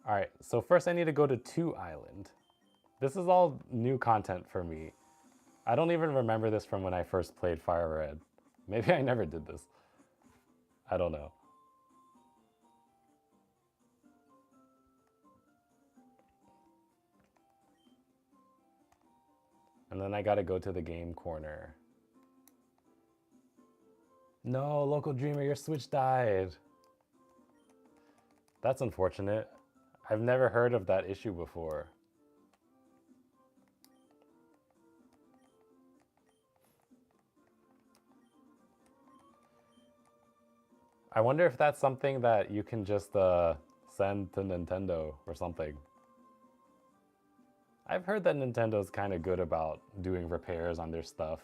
Speaker 1: All right, so first I need to go to 2 Island. This is all new content for me. I don't even remember this from when I first played Fire Red. Maybe I never did this. I don't know. And then I gotta go to the game corner. No, local dreamer, your Switch died. That's unfortunate. I've never heard of that issue before. I wonder if that's something that you can just send to Nintendo or something. I've heard that Nintendo's kind of good about doing repairs on their stuff.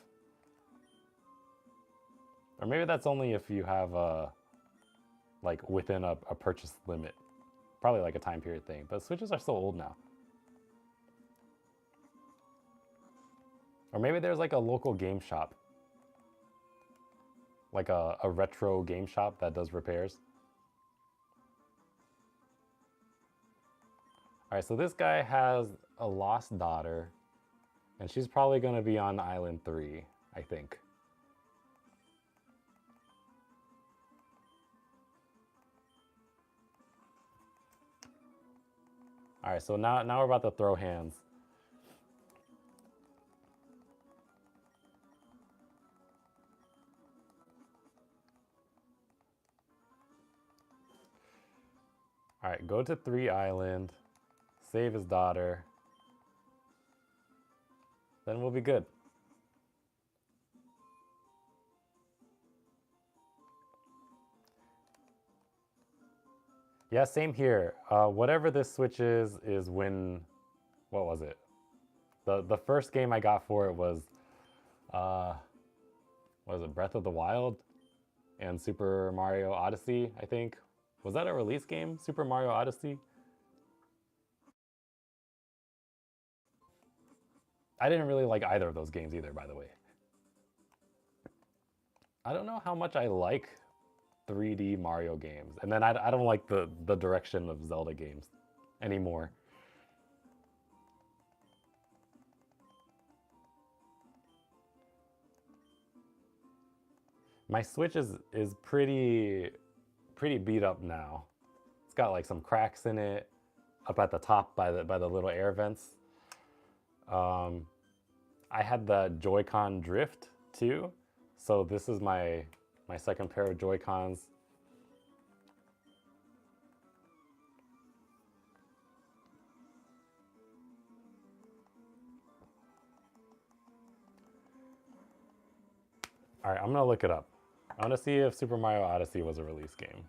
Speaker 1: Or maybe that's only if you have like within a purchase limit. Probably like a time period thing. But Switches are so old now. Or maybe there's like a local game shop. Like a retro game shop that does repairs. All right, so this guy has a lost daughter, and she's probably going to be on Island 3, I think. All right, so now we're about to throw hands. All right, go to 3 Island, save his daughter, then we'll be good. Yeah, same here. Whatever this switch is when, what was it? The first game I got for it was, what was it, Breath of the Wild and Super Mario Odyssey, I think. Was that a release game, Super Mario Odyssey? I didn't really like either of those games either, by the way. I don't know how much I like 3D Mario games. And then I don't like the direction of Zelda games anymore. My Switch is pretty beat up now. It's got like some cracks in it up at the top by the little air vents. I had the Joy-Con drift too. So this is my second pair of Joy-Cons. All right, I'm gonna look it up. I want to see if Super Mario Odyssey was a release game.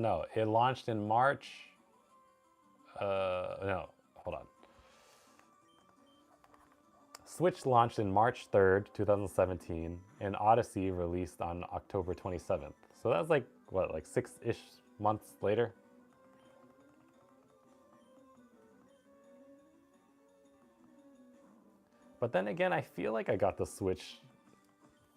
Speaker 1: No, it launched in March. No, hold on. Switch launched in March 3rd, 2017, and Odyssey released on October 27th. So that's like, what, like 6-ish months later? But then again, I feel like I got the Switch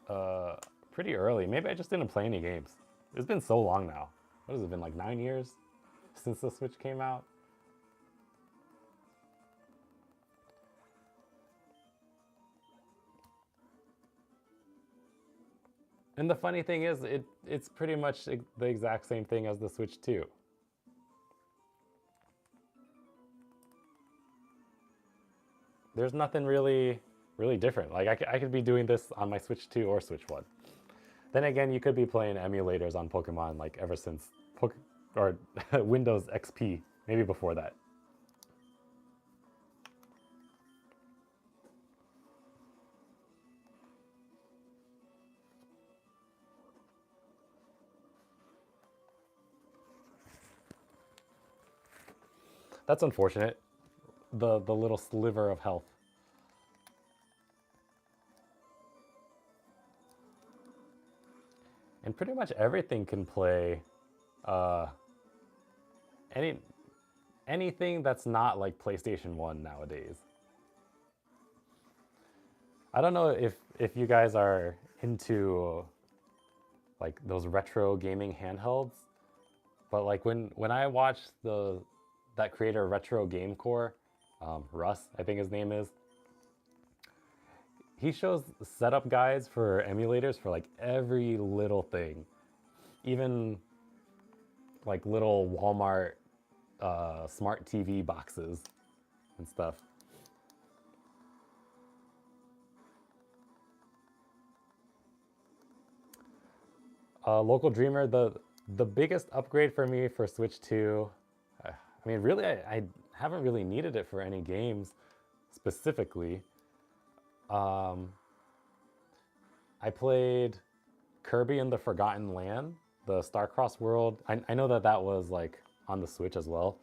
Speaker 1: uh, pretty early. Maybe I just didn't play any games. It's been so long now. What has it been, like 9 years since the Switch came out? And the funny thing is, it's pretty much the exact same thing as the Switch 2. There's nothing really different. Like I could be doing this on my Switch 2 or Switch 1. Then again, you could be playing emulators on Pokemon like ever since or Windows XP, maybe before that. That's unfortunate. The little sliver of health. And pretty much everything can play uh, any anything that's not like PlayStation 1 nowadays. I don't know if you guys are into like those retro gaming handhelds, but like when I watch the that creator Retro Game Core, Russ, I think his name is, he shows setup guides for emulators for like every little thing, even like little Walmart smart TV boxes and stuff. Local Dreamer, the biggest upgrade for me for Switch 2. I mean, really, I haven't really needed it for any games specifically. Um, I played Kirby and the Forgotten Land, the Starcross world. I know that that was like on the Switch as well,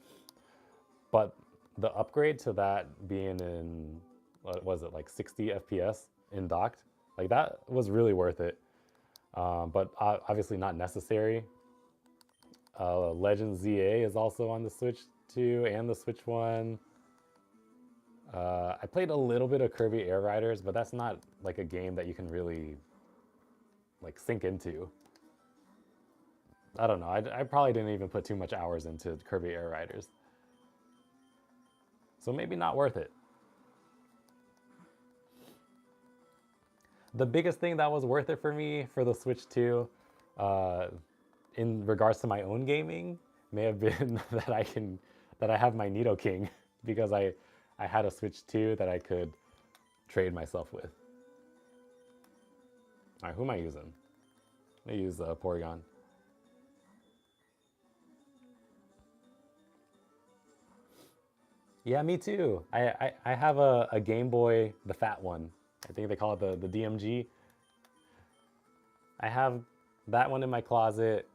Speaker 1: but the upgrade to that being in, what was it, like 60 FPS in docked, like that was really worth it. But obviously not necessary. Legend ZA is also on the Switch 2 and the Switch 1. I played a little bit of Kirby Air Riders, but that's not like a game that you can really like sink into. I don't know. I probably didn't even put too much hours into Kirby Air Riders, so maybe not worth it. The biggest thing that was worth it for me for the Switch 2, uh, in regards to my own gaming, may have been that I have my Nidoking because I had a Switch 2 that I could trade myself with. All right, who am I using? I use Porygon. Yeah, me too. I have a Game Boy, the fat one. I think they call it the DMG. I have that one in my closet.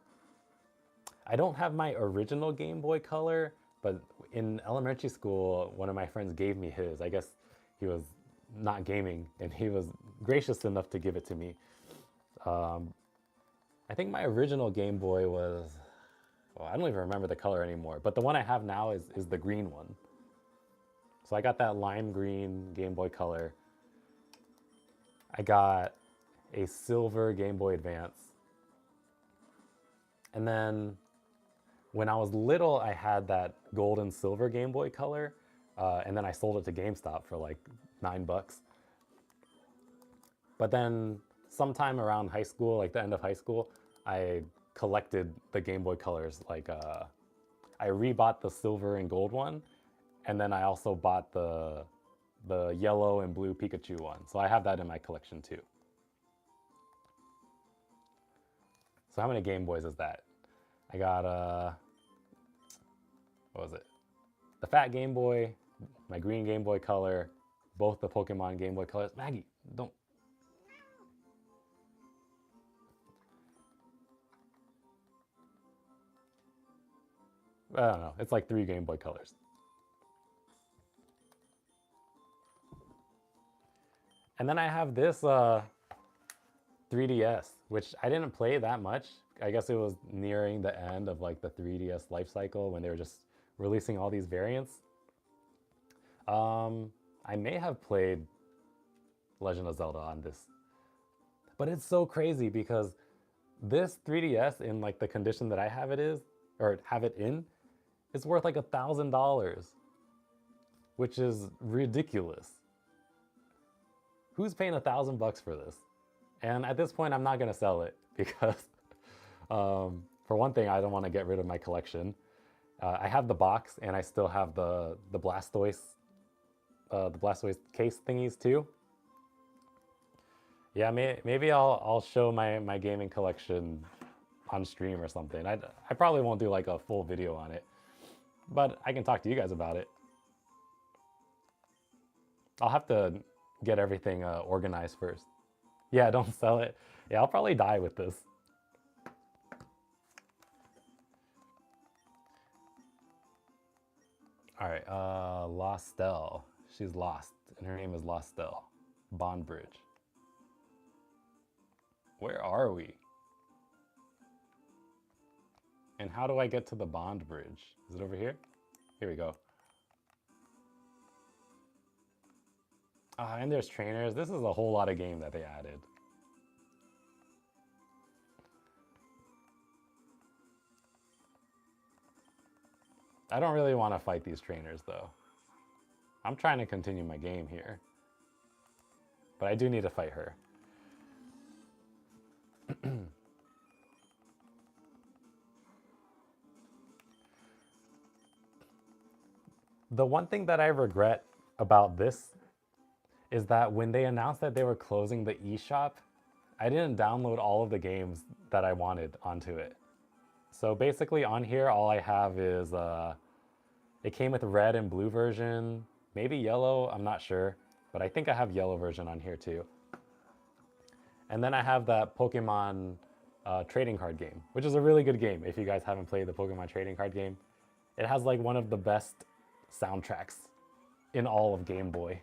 Speaker 1: I don't have my original Game Boy Color, but in elementary school, one of my friends gave me his. I guess he was not gaming, and he was gracious enough to give it to me. Um, I think my original Game Boy was, well, I don't even remember the color anymore, but the one I have now is the green one. So I got that lime green Game Boy Color. I got a silver Game Boy Advance. And then when I was little, I had that gold and silver Game Boy Color, and then I sold it to GameStop for like $9. But then sometime around high school, like the end of high school, I collected the Game Boy Colors. Like I rebought the silver and gold one, and then I also bought the yellow and blue Pikachu one. So I have that in my collection too. So how many Game Boys is that? I got what was it? The fat Game Boy, my green Game Boy Color, both the Pokemon Game Boy Colors. Maggie, don't. I don't know. It's like 3 Game Boy Colors. And then I have this 3DS, which I didn't play that much. I guess it was nearing the end of like the 3DS life cycle when they were just releasing all these variants. I may have played Legend of Zelda on this, but it's so crazy because this 3DS in like the condition that I have it is, or have it in, it's worth like $1,000, which is ridiculous. Who's paying $1,000 for this? And at this point, I'm not gonna sell it because, for one thing, I don't want to get rid of my collection. I have the box, and I still have the Blastoise case thingies too. Yeah, maybe I'll show my gaming collection on stream or something. I probably won't do like a full video on it, but I can talk to you guys about it. I'll have to get everything organized first. Yeah, don't sell it. Yeah, I'll probably die with this. All right, Lostel. She's lost, and her name is Lostel. Bond Bridge. Where are we? And how do I get to the Bond Bridge? Is it over here? Here we go. And there's trainers. This is a whole lot of game that they added. I don't really want to fight these trainers though. I'm trying to continue my game here. But I do need to fight her. The one thing that I regret about this is that when they announced that they were closing the eShop, I didn't download all of the games that I wanted onto it. So basically on here, all I have is, it came with a red and blue version, maybe yellow, I'm not sure, but I think I have yellow version on here too. And then I have that Pokemon trading card game, which is a really good game if you guys haven't played the Pokemon trading card game. It has like one of the best soundtracks in all of Game Boy,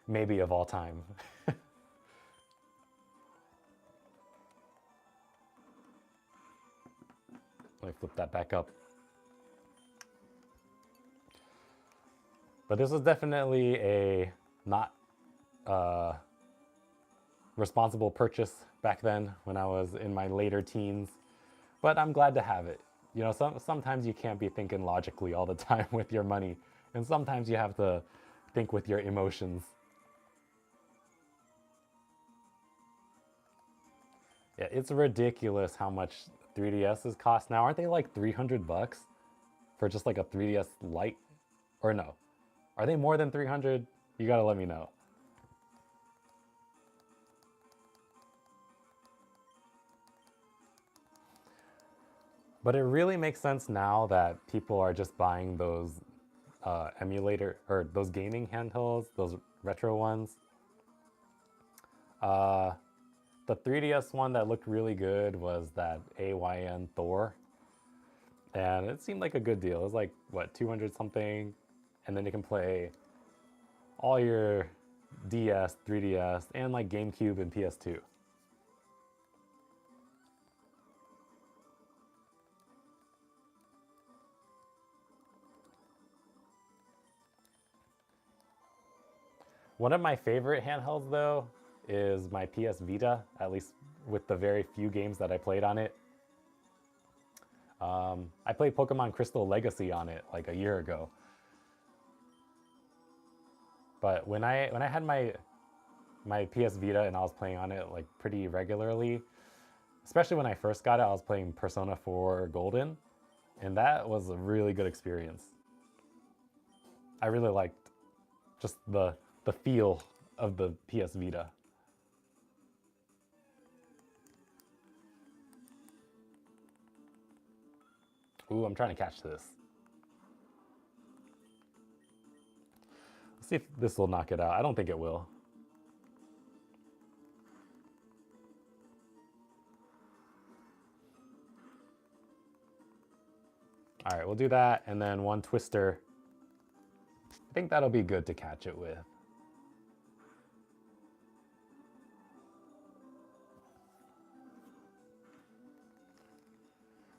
Speaker 1: maybe of all time. Let me flip that back up. But this was definitely a not responsible purchase back then when I was in my later teens. But I'm glad to have it. You know, sometimes you can't be thinking logically all the time with your money. And sometimes you have to think with your emotions. Yeah, it's ridiculous how much 3DSs cost now. Aren't they like $300 for just like a 3DS Lite? Or no? Are they more than 300? You gotta let me know. But it really makes sense now that people are just buying those emulator or those gaming handhelds, those retro ones. The 3DS one that looked really good was that AYN Thor. And it seemed like a good deal. It was like, what, 200 something? And then you can play all your DS, 3DS, and like GameCube and PS2. One of my favorite handhelds though is my PS Vita, at least with the very few games that I played on it. I played Pokemon Crystal Legacy on it like a year ago. But when I had my PS Vita and I was playing on it like pretty regularly, especially when I first got it, I was playing Persona 4 Golden, and that was a really good experience. I really liked just the feel of the PS Vita. Ooh, I'm trying to catch this. See if this will knock it out. I don't think it will. All right, we'll do that, and then one twister. I think that'll be good to catch it with.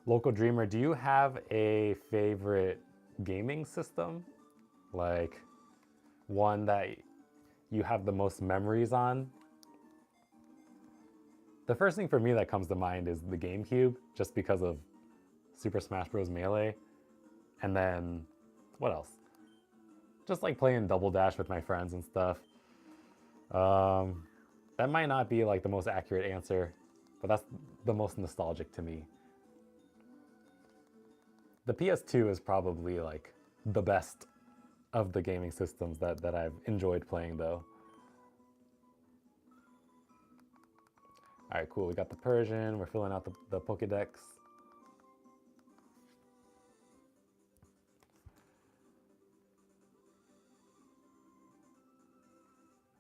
Speaker 1: Local Dreamer, do you have a favorite gaming system? Like one that you have the most memories on? The first thing for me that comes to mind is the GameCube, just because of Super Smash Bros. Melee. And then, what else? Just like playing Double Dash with my friends and stuff. That might not be like the most accurate answer, but that's the most nostalgic to me. The PS2 is probably like the best of the gaming systems that I've enjoyed playing though. All right, cool. We got the Persian. We're filling out the Pokédex.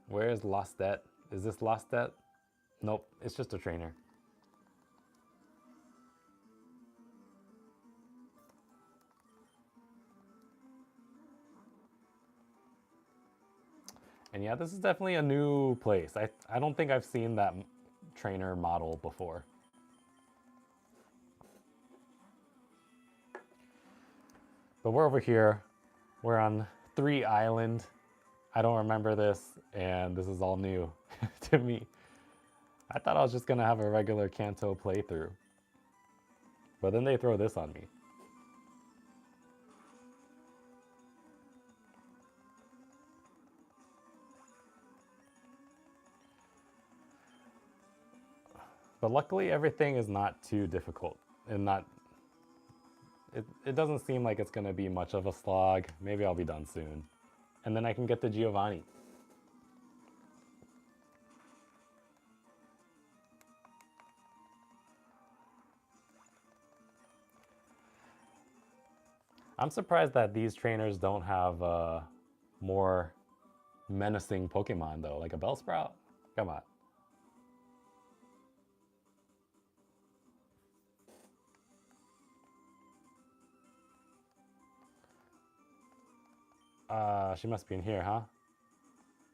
Speaker 1: Where's Lostet? Is this Lostet? Nope, it's just a trainer. And yeah, this is definitely a new place. I don't think I've seen that trainer model before. But we're over here. We're on 3 Island. I don't remember this, and this is all new to me. I thought I was just gonna have a regular Kanto playthrough. But then they throw this on me. But luckily everything is not too difficult and not it doesn't seem like it's gonna be much of a slog. Maybe I'll be done soon. And then I can get the Giovanni. I'm surprised that these trainers don't have more menacing Pokemon though, like a Bellsprout. Come on. She must be in here, huh?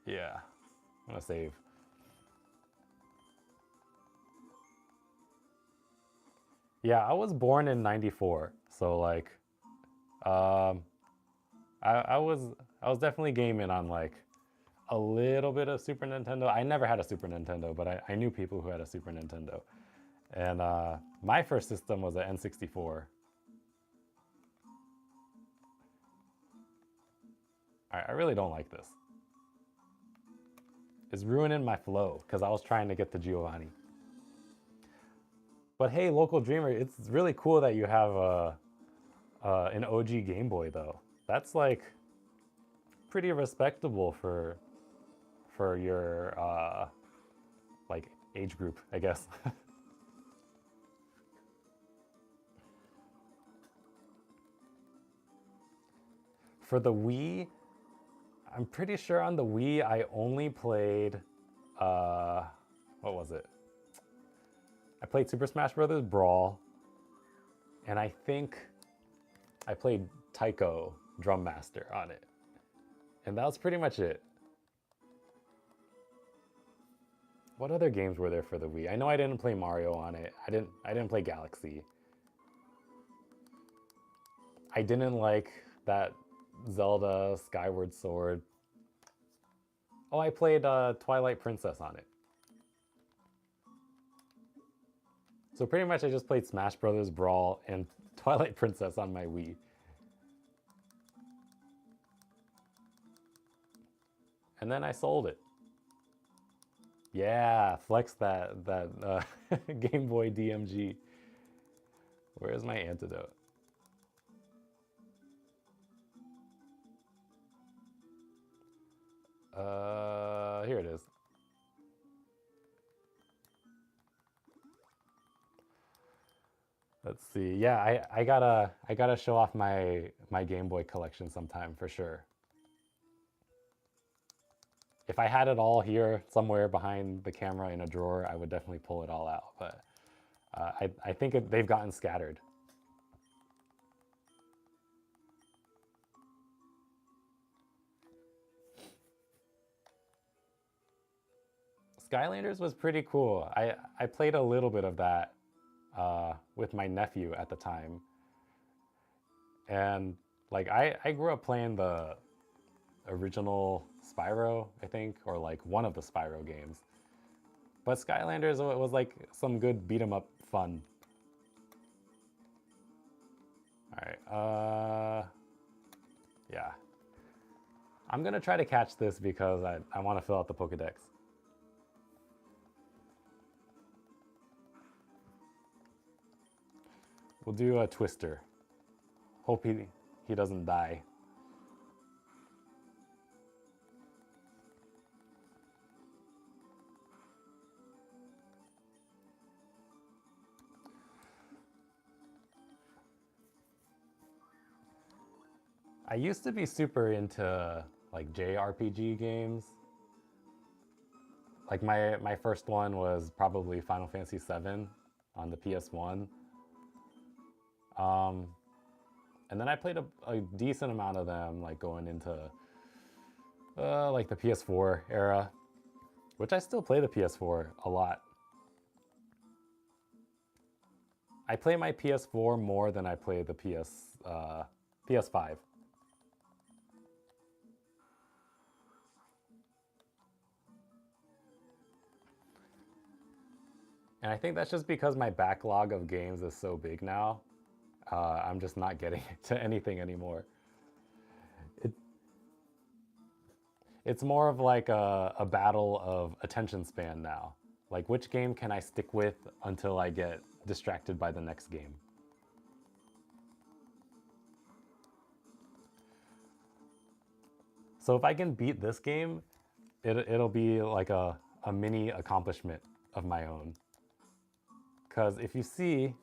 Speaker 1: Yeah. I'm gonna save. Yeah, I was born in '94, so like, um, I was definitely gaming on like a little bit of Super Nintendo. I never had a Super Nintendo, but I knew people who had a Super Nintendo, and my first system was an N64. I really don't like this. It's ruining my flow because I was trying to get the Giovanni. But hey, local dreamer, it's really cool that you have an OG Game Boy though. That's like pretty respectable for your like age group, I guess. For the Wii, I'm pretty sure on the Wii I only played what was it? I played Super Smash Bros. Brawl, and I think I played Taiko Drum Master on it. And that was pretty much it. What other games were there for the Wii? I know I didn't play Mario on it. I didn't play Galaxy. I didn't like that Zelda Skyward Sword. Oh, I played Twilight Princess on it. So pretty much I just played Smash Brothers Brawl and Twilight Princess on my Wii. And then I sold it. Yeah, flex that Game Boy DMG. Where's my antidote? Here it is. Let's see. Yeah, I gotta show off my Game Boy collection sometime for sure. If I had it all here somewhere behind the camera in a drawer, I would definitely pull it all out. But I think they've gotten scattered. Skylanders was pretty cool. I played a little bit of that with my nephew at the time. And like I grew up playing the original Spyro, I think, or like one of the Spyro games. But Skylanders was like some good beat 'em up fun. All right, yeah. I'm gonna try to catch this because I want to fill out the Pokedex. We'll do a Twister. Hope he doesn't die. I used to be super into like JRPG games. Like my first one was probably Final Fantasy VII on the PS1. Um, and then I played a decent amount of them, like going into like the PS4 era, which I still play the PS4 a lot. I play my PS4 more than I play the PS5. And I think that's just because my backlog of games is so big now. I'm just not getting to anything anymore. It, it's more of like a battle of attention span now. Like, which game can I stick with until I get distracted by the next game? So if I can beat this game, it'll be like a mini accomplishment of my own. Because if you see,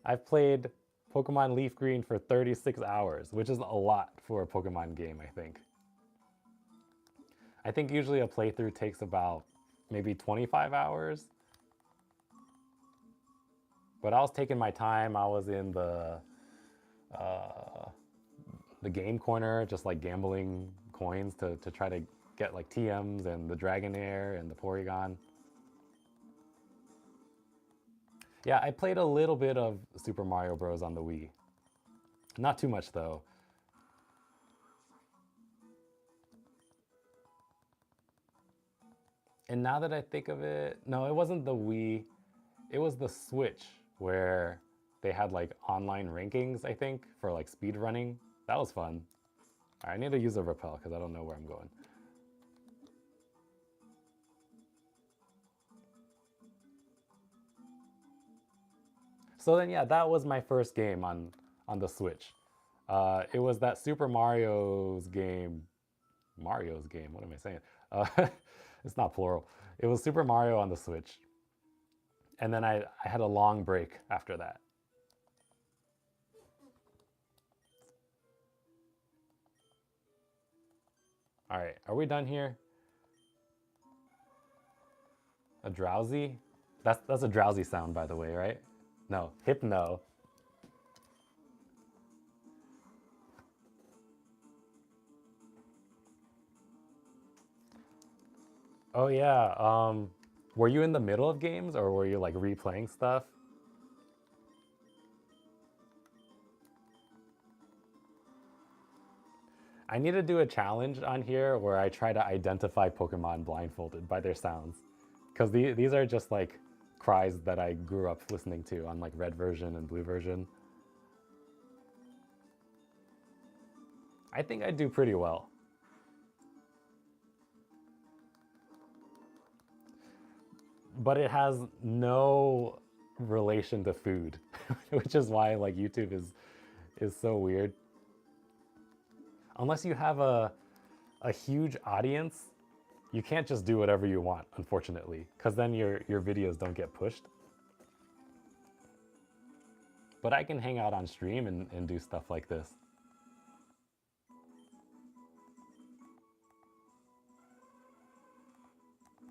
Speaker 1: I've played Pokemon Leaf Green for 36 hours, which is a lot for a Pokemon game, I think. I think usually a playthrough takes about maybe 25 hours. But I was taking my time. I was in the game corner, just like gambling coins to try to get like TMs and the Dragonair and the Porygon. Yeah, I played a little bit of Super Mario Bros. On the Wii. Not too much though. And now that I think of it, no, it wasn't the Wii. It was the Switch where they had like online rankings, I think, for like speed running. That was fun. All right, I need to use a repel because I don't know where I'm going. So then, yeah, that was my first game on the Switch. It was that Super Mario's game. Mario's game. What am I saying? Uh, it's not plural. It was Super Mario on the Switch, and then I had a long break after that. All right, are we done here? A drowsy? That's a drowsy sound, by the way, right? No, hypno. Oh yeah. Were you in the middle of games or were you like replaying stuff? I need to do a challenge on here where I try to identify Pokemon blindfolded by their sounds. Because these are just like cries that I grew up listening to on like red version and blue version. I think I do pretty well. But it has no relation to food, which is why like YouTube is so weird. Unless you have a huge audience, you can't just do whatever you want, unfortunately, because then your videos don't get pushed. But I can hang out on stream and do stuff like this.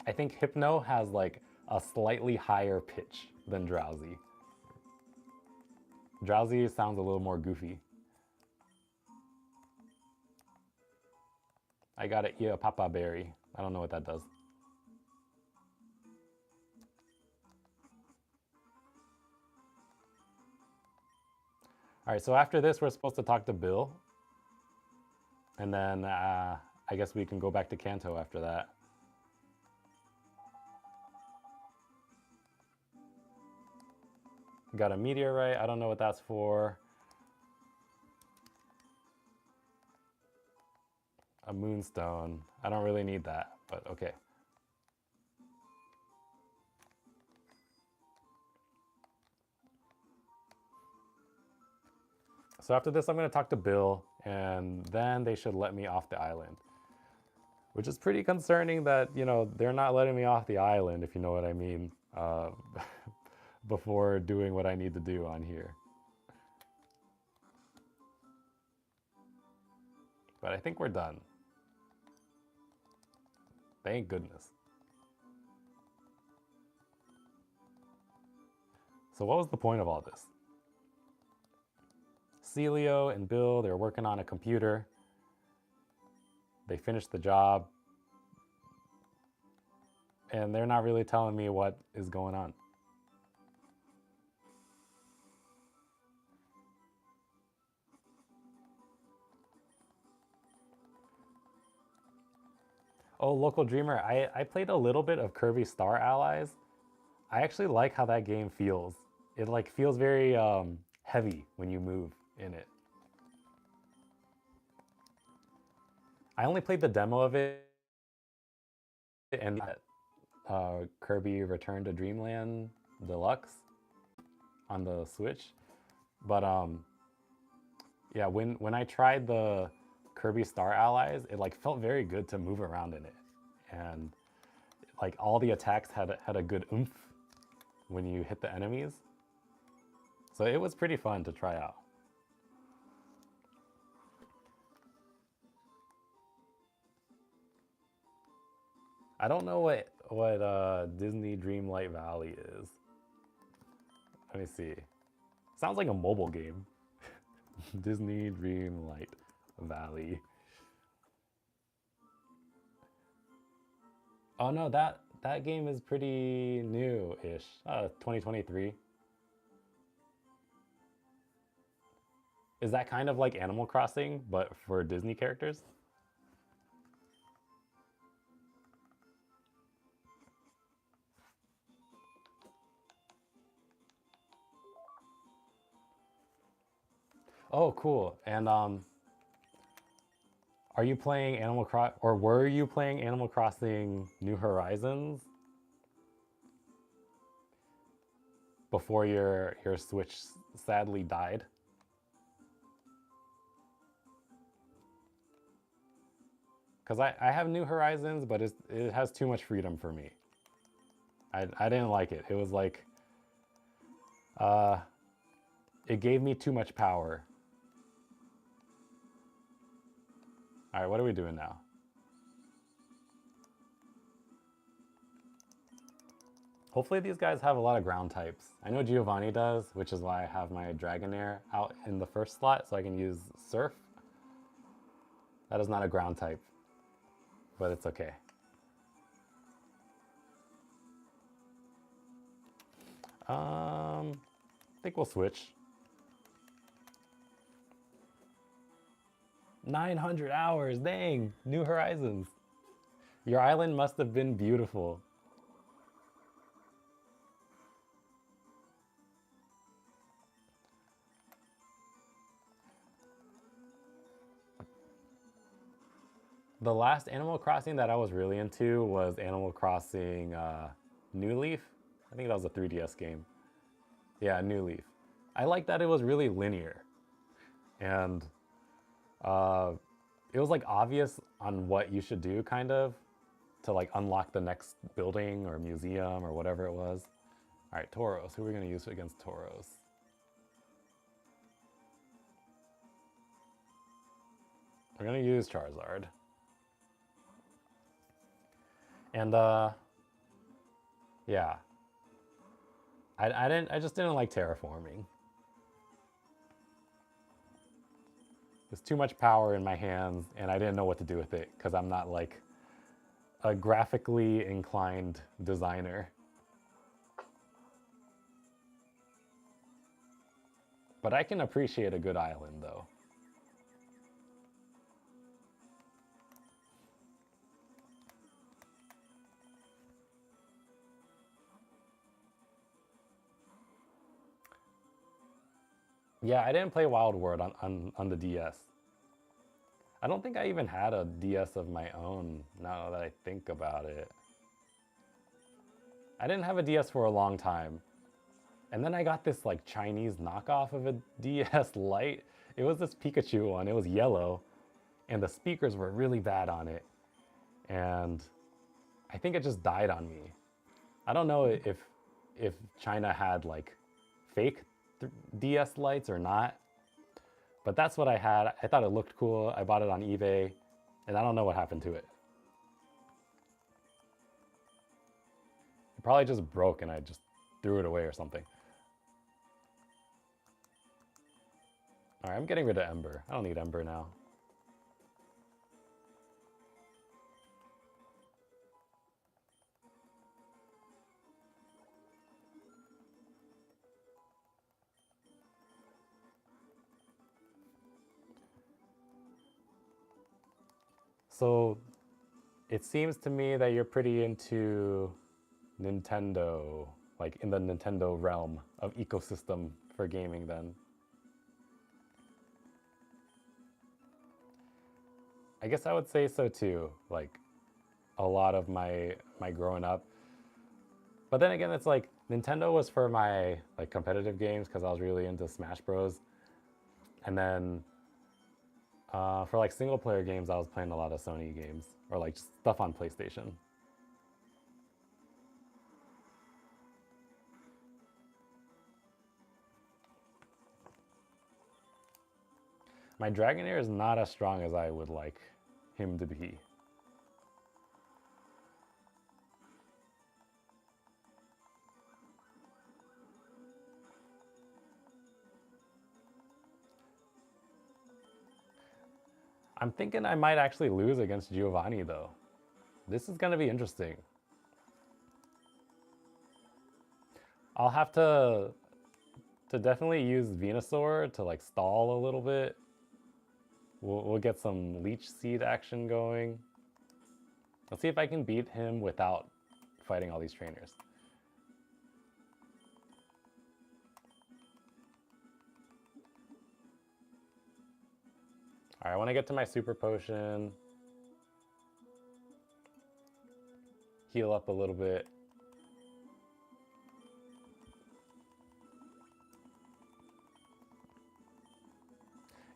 Speaker 1: I think Hypno has like a slightly higher pitch than Drowsy. Drowsy sounds a little more goofy. I gotta eat a papa berry. I don't know what that does. All right, so after this, we're supposed to talk to Bill. And then I guess we can go back to Kanto after that. Got a meteorite. I don't know what that's for. A moonstone. I don't really need that, but okay. So after this, I'm going to talk to Bill, and then they should let me off the island. Which is pretty concerning that, you know, they're not letting me off the island, if you know what I mean, before doing what I need to do on here. But I think we're done. Thank goodness. So what was the point of all this? Celio and Bill, they're working on a computer. They finished the job. And they're not really telling me what is going on. Oh, Local Dreamer, I played a little bit of Kirby Star Allies. I actually like how that game feels. It like feels very heavy when you move in it. I only played the demo of it and Kirby Return to Dreamland Deluxe on the Switch. But yeah, when I tried the Kirby Star Allies, it like felt very good to move around in it. And like all the attacks had a good oomph when you hit the enemies. So it was pretty fun to try out. I don't know what Disney Dreamlight Valley is. Let me see. Sounds like a mobile game. Disney Dreamlight Valley. Oh no, that game is pretty new-ish. 2023. Is that kind of like Animal Crossing, but for Disney characters? Oh, cool. And are you playing Animal Crossing, or were you playing Animal Crossing New Horizons before your Switch sadly died? Because I have New Horizons, but it has too much freedom for me. I didn't like it. It was like, it gave me too much power. All right, what are we doing now? Hopefully these guys have a lot of ground types. I know Giovanni does, which is why I have my Dragonair out in the first slot so I can use Surf. That is not a ground type, but it's okay. I think we'll switch. 900 hours, dang, New Horizons. Your island must have been beautiful. The last Animal Crossing that I was really into was Animal Crossing New Leaf. I think that was a 3DS game. Yeah, New Leaf. I like that it was really linear. And it was like obvious on what you should do, kind of, to like unlock the next building or museum or whatever it was. All right, Tauros. Who are we going to use against Tauros? We're going to use Charizard. And Yeah. I just didn't like terraforming. There's too much power in my hands, and I didn't know what to do with it because I'm not like a graphically inclined designer. But I can appreciate a good island though. Yeah, I didn't play Wild World on the DS. I don't think I even had a DS of my own now that I think about it. I didn't have a DS for a long time. And then I got this like Chinese knockoff of a DS Lite. It was this Pikachu one. It was yellow, and the speakers were really bad on it. And I think it just died on me. I don't know if China had like fake DS lights or not, but that's what I had. I thought it looked cool. I bought it on eBay, and I don't know what happened to it. It probably just broke and I just threw it away or something. All right, I'm getting rid of Ember. I don't need Ember now. So it seems to me that you're pretty into Nintendo, like in the Nintendo realm of ecosystem for gaming then. I guess I would say so too. Like a lot of my growing up. But then again, it's like Nintendo was for my like competitive games because I was really into Smash Bros. And then for like single player games, I was playing a lot of Sony games or like stuff on PlayStation. My Dragonair is not as strong as I would like him to be. I'm thinking I might actually lose against Giovanni though. This is gonna be interesting. I'll have to definitely use Venusaur to like stall a little bit. We'll get some Leech Seed action going. Let's see if I can beat him without fighting all these trainers. All right, I want to get to my super potion. Heal up a little bit.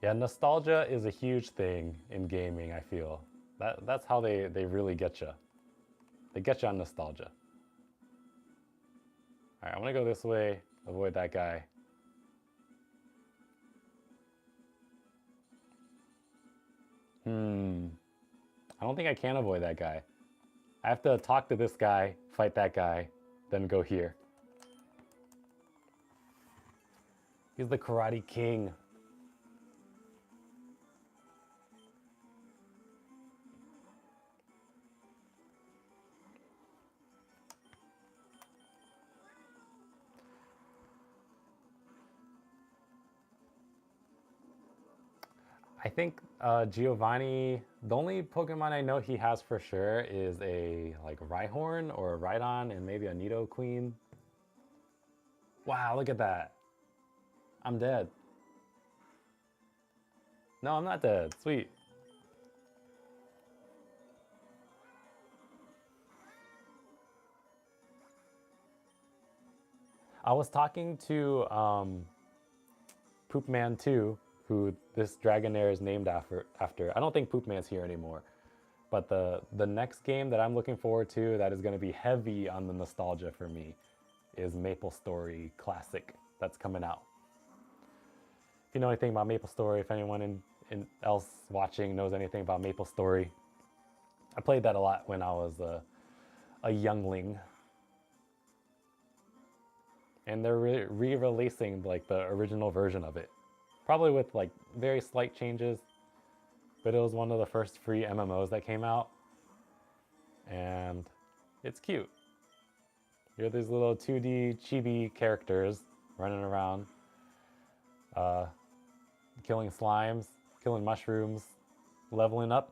Speaker 1: Yeah, nostalgia is a huge thing in gaming, I feel. That's how they really get you. They get you on nostalgia. All right, I'm gonna go this way, avoid that guy. I don't think I can avoid that guy. I have to talk to this guy, fight that guy, then go here. He's the Karate King. I think Giovanni, the only Pokemon I know he has for sure is a like Rhyhorn or a Rhydon and maybe a Nidoqueen. Wow, look at that. I'm dead. No, I'm not dead. Sweet. I was talking to Poopman 2, who this Dragonair is named after. I don't think Poopman's here anymore. But the next game that I'm looking forward to that is going to be heavy on the nostalgia for me is Maple Story Classic that's coming out. If you know anything about Maple Story, if anyone else watching knows anything about Maple Story, I played that a lot when I was a youngling. and they're re-releasing like the original version of it, probably with like very slight changes. But it was one of the first free MMOs that came out, and it's cute. You're these little 2D chibi characters running around, uh, killing slimes, killing mushrooms, leveling up,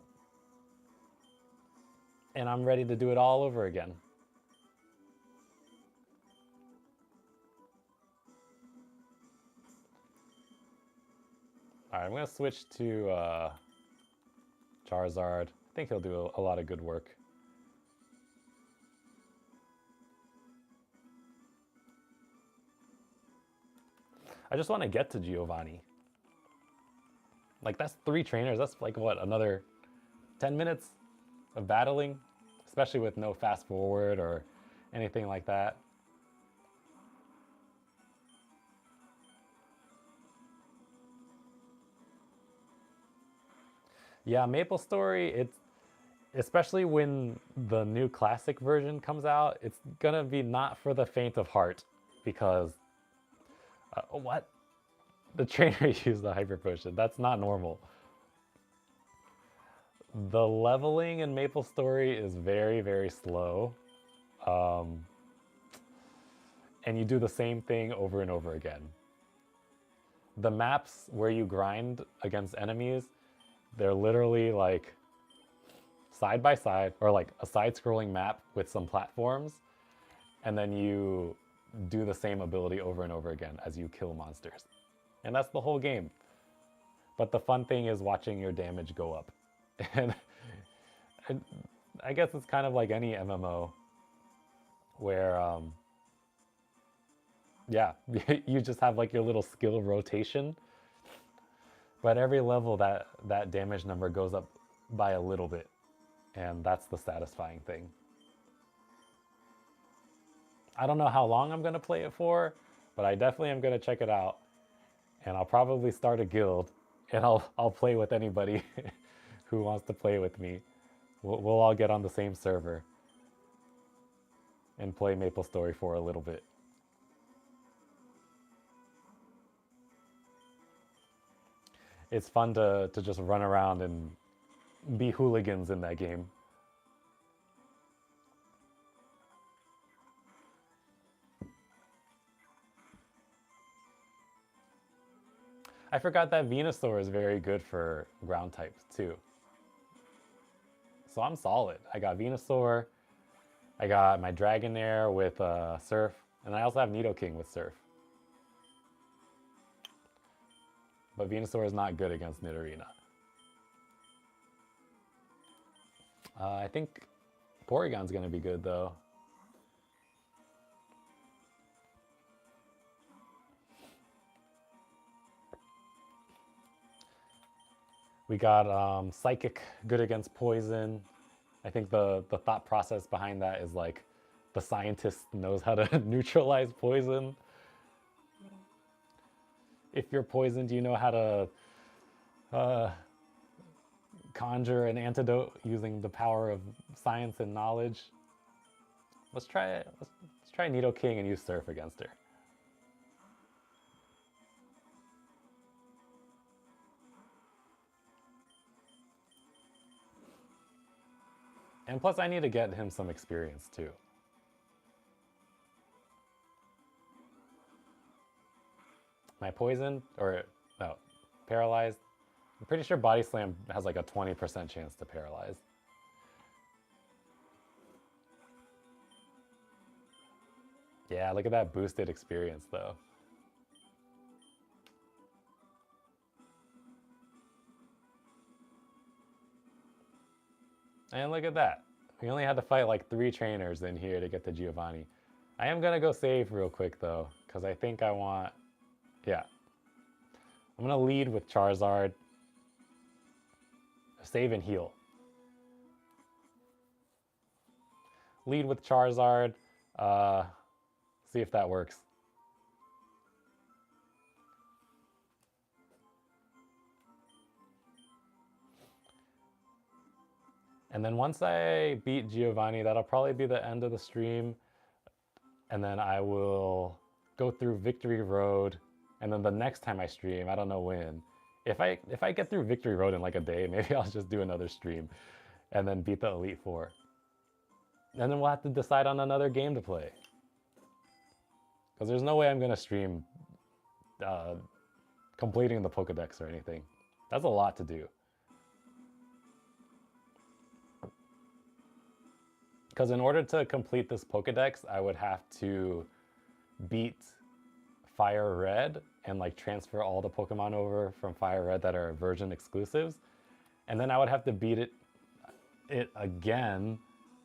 Speaker 1: and I'm ready to do it all over again. All right, I'm gonna switch to Charizard. I think he'll do a lot of good work. I just want to get to Giovanni. Like, that's 3 trainers. That's like, what, another 10 minutes of battling? Especially with no fast forward or anything like that. Yeah, Maple Story, it's especially when the new classic version comes out, it's gonna be not for the faint of heart because what? The trainer used the hyper potion. That's not normal. The leveling in Maple Story is very, very slow. Um, and you do the same thing over and over again. The maps where you grind against enemies, they're literally like side by side, or like a side scrolling map with some platforms, and then you do the same ability over and over again as you kill monsters. And that's the whole game. But the fun thing is watching your damage go up. And I guess it's kind of like any MMO where, yeah, you just have like your little skill rotation. But every level, that damage number goes up by a little bit. And that's the satisfying thing. I don't know how long I'm going to play it for, but I definitely am going to check it out. And I'll probably start a guild, and I'll play with anybody who wants to play with me. We'll all get on the same server and play Maple Story for a little bit. It's fun to just run around and be hooligans in that game. I forgot that Venusaur is very good for ground types too. So I'm solid. I got Venusaur, I got my Dragonair with Surf, and I also have Nidoking with Surf. But Venusaur is not good against Nidorina. I think Porygon's going to be good though. We got Psychic, good against Poison. I think the thought process behind that is like the scientist knows how to neutralize poison. If you're poisoned, you know how to conjure an antidote using the power of science and knowledge. Let's try it. Let's try Nidoking and use Surf against her. And plus, I need to get him some experience too. My poison, or no, paralyzed. I'm pretty sure Body Slam has like a 20% chance to paralyze. Yeah, look at that boosted experience though. And look at that. We only had to fight like 3 trainers in here to get to Giovanni. I am gonna go save real quick though, because I think I want, yeah. I'm gonna lead with Charizard. Save and heal. Lead with Charizard. See if that works. And then once I beat Giovanni, that'll probably be the end of the stream. And then I will go through Victory Road, and then the next time I stream, I don't know when. If I get through Victory Road in like a day, maybe I'll just do another stream and then beat the Elite Four. And then we'll have to decide on another game to play. Because there's no way I'm gonna stream completing the Pokedex or anything. That's a lot to do. Because in order to complete this Pokedex, I would have to beat Fire Red and like transfer all the Pokemon over from Fire Red that are version exclusives. And then I would have to beat it again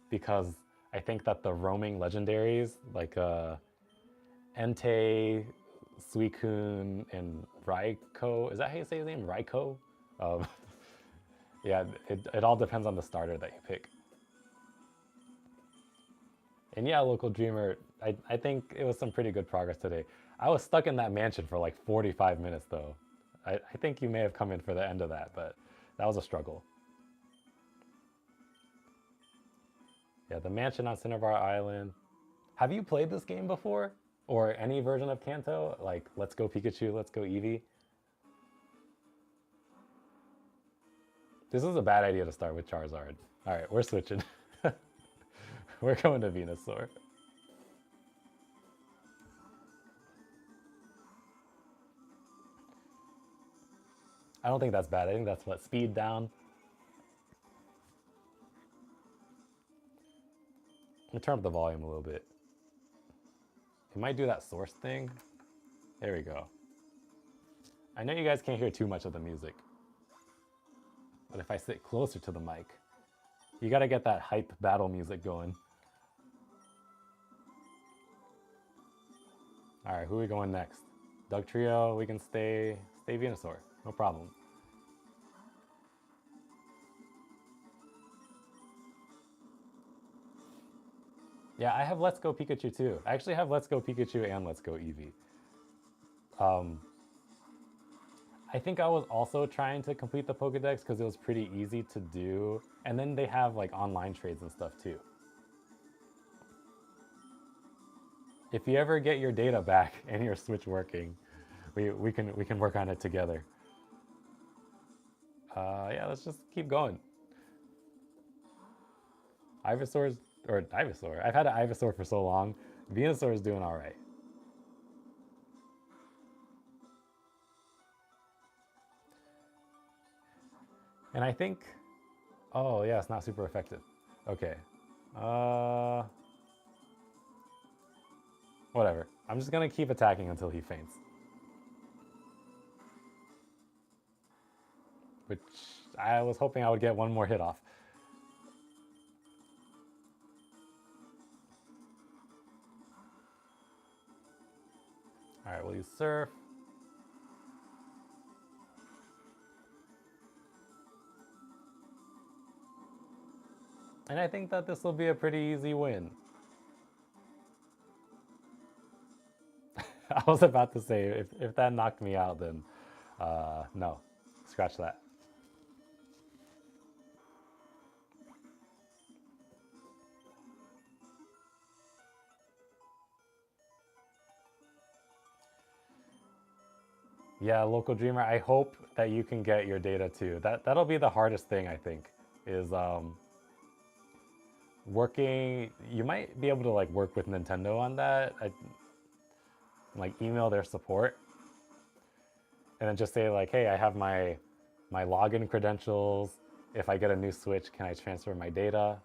Speaker 1: because I think that the roaming legendaries like Entei, Suicune, and Raikou, is that how you say his name? Raikou? Um, yeah, it all depends on the starter that you pick. And yeah, Local Dreamer, I think it was some pretty good progress today. I was stuck in that mansion for like 45 minutes though. I think you may have come in for the end of that, but that was a struggle. Yeah, the mansion on Cinnabar Island. Have you played this game before? Or any version of Kanto? Like, Let's Go Pikachu, Let's Go Eevee? This is a bad idea to start with Charizard. Alright, we're switching. We're going to Venusaur. I don't think that's bad. I think that's what, speed down? Let me turn up the volume a little bit. It might do that source thing. There we go. I know you guys can't hear too much of the music. But if I sit closer to the mic, you gotta get that hype battle music going. Alright, who are we going next? Doug Trio, we can stay Venusaur. No problem. Yeah, I have Let's Go Pikachu too. I actually have Let's Go Pikachu and Let's Go Eevee. I think I was also trying to complete the Pokedex because it was pretty easy to do. And then they have like online trades and stuff too. If you ever get your data back and your Switch working, we can work on it together. Yeah, let's just keep going. Ivysaur. I've had an Ivysaur for so long. Venusaur is doing all right. And I think, oh yeah, it's not super effective. Okay. Whatever. I'm just gonna keep attacking until he faints. Which I was hoping I would get one more hit off. Alright, we'll use Surf. And I think that this will be a pretty easy win. I was about to say, if that knocked me out, then no. Scratch that. Yeah, Local Dreamer, I hope that you can get your data too. That'll be the hardest thing, I think, is working. You might be able to like work with Nintendo on that. Like email their support and then just say like, hey, I have my login credentials. If I get a new Switch, can I transfer my data?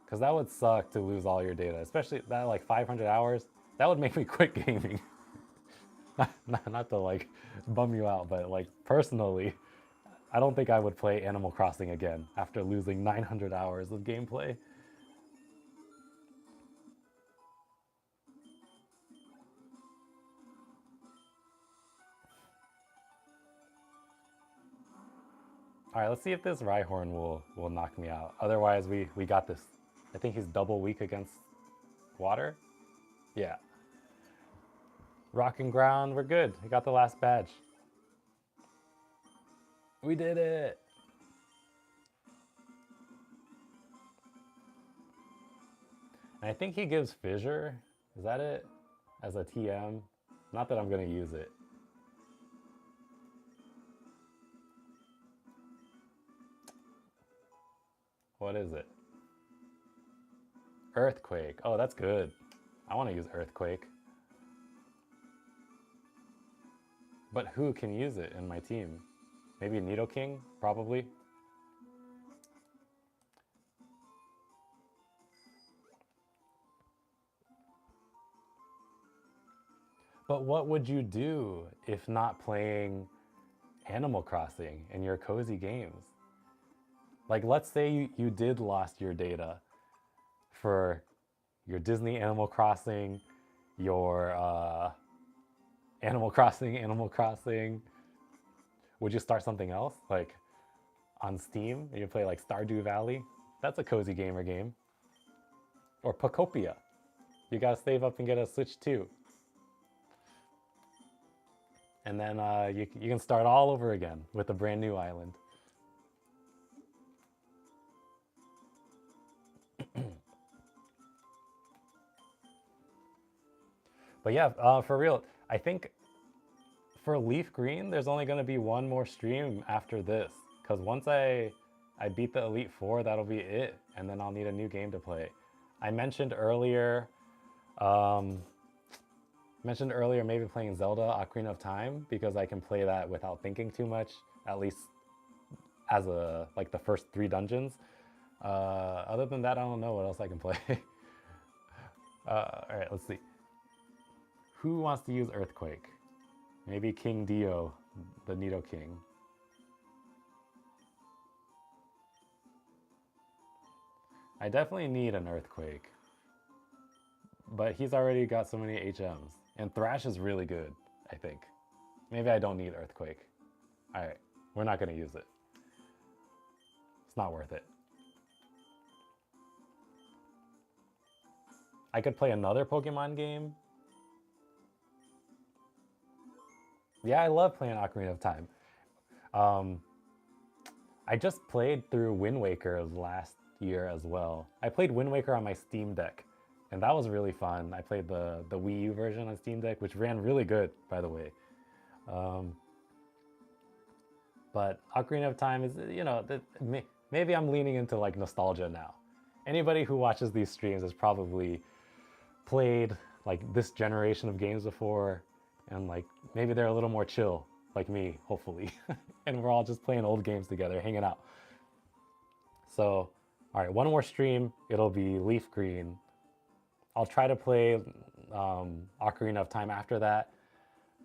Speaker 1: Because that would suck to lose all your data, especially that like 500 hours. That would make me quit gaming. not to like bum you out, but like personally, I don't think I would play Animal Crossing again after losing 900 hours of gameplay. All right, let's see if this Rhyhorn will knock me out. Otherwise, we got this. I think he's double weak against water. Yeah. Rock and ground, we're good. We got the last badge. We did it. And I think he gives Fissure. Is that it? As a TM? Not that I'm gonna use it. What is it? Earthquake. Oh, that's good. I want to use Earthquake. But who can use it in my team? Maybe Nidoking? Probably. But what would you do if not playing Animal Crossing in your cozy games? Like, let's say you did lost your data for your Disney Animal Crossing, your Animal Crossing. Would you start something else? Like on Steam, you play like Stardew Valley? That's a cozy gamer game. Or Pocopia. You gotta save up and get a Switch 2. And then you can start all over again with a brand new island. But yeah, for real, I think for Leaf Green, there's only going to be one more stream after this. Because once I beat the Elite Four, that'll be it. And then I'll need a new game to play. I mentioned earlier maybe playing Zelda Ocarina of Time, because I can play that without thinking too much, at least as like the first 3 dungeons. Other than that, I don't know what else I can play. All right, let's see. Who wants to use Earthquake? Maybe King Dio, the Nidoking. I definitely need an Earthquake. But he's already got so many HMs. And Thrash is really good, I think. Maybe I don't need Earthquake. Alright, we're not going to use it. It's not worth it. I could play another Pokemon game. Yeah, I love playing Ocarina of Time. I just played through Wind Waker last year as well. I played Wind Waker on my Steam Deck, and that was really fun. I played the Wii U version on Steam Deck, which ran really good, by the way. But Ocarina of Time is, you know, maybe I'm leaning into like nostalgia now. Anybody who watches these streams has probably played like this generation of games before, and like maybe they're a little more chill, like me, hopefully. And we're all just playing old games together, hanging out. So, all right, one more stream. It'll be Leaf Green. I'll try to play Ocarina of Time after that.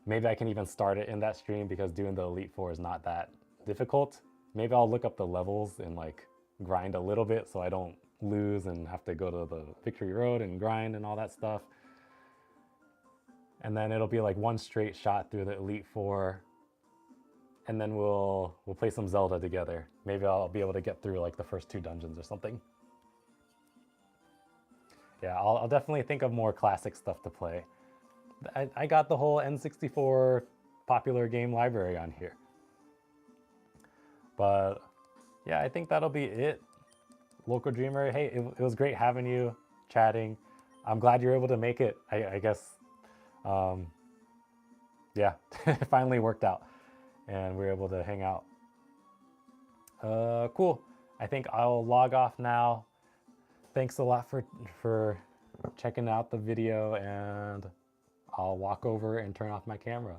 Speaker 1: Maybe I can even start it in that stream, because doing the Elite Four is not that difficult. Maybe I'll look up the levels and like grind a little bit so I don't lose and have to go to the Victory Road and grind and all that stuff. And then it'll be like one straight shot through the Elite Four. And then we'll play some Zelda together. Maybe I'll be able to get through like the first 2 dungeons or something. Yeah, I'll definitely think of more classic stuff to play. I got the whole N64 popular game library on here. But yeah, I think that'll be it. Local Dreamer, hey, it was great having you, chatting. I'm glad you're able to make it, I guess. Yeah, it finally worked out and we were able to hang out. Cool. I think I'll log off now. Thanks a lot for checking out the video, and I'll walk over and turn off my camera.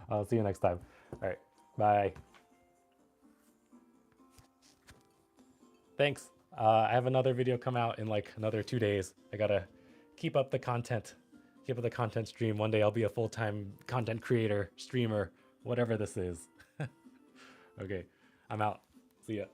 Speaker 1: I'll see you next time. All right, bye. Thanks. I have another video come out in like another 2 days. I gotta keep up the content stream. One day I'll be a full-time content creator, streamer, whatever this is. Okay, I'm out. See ya.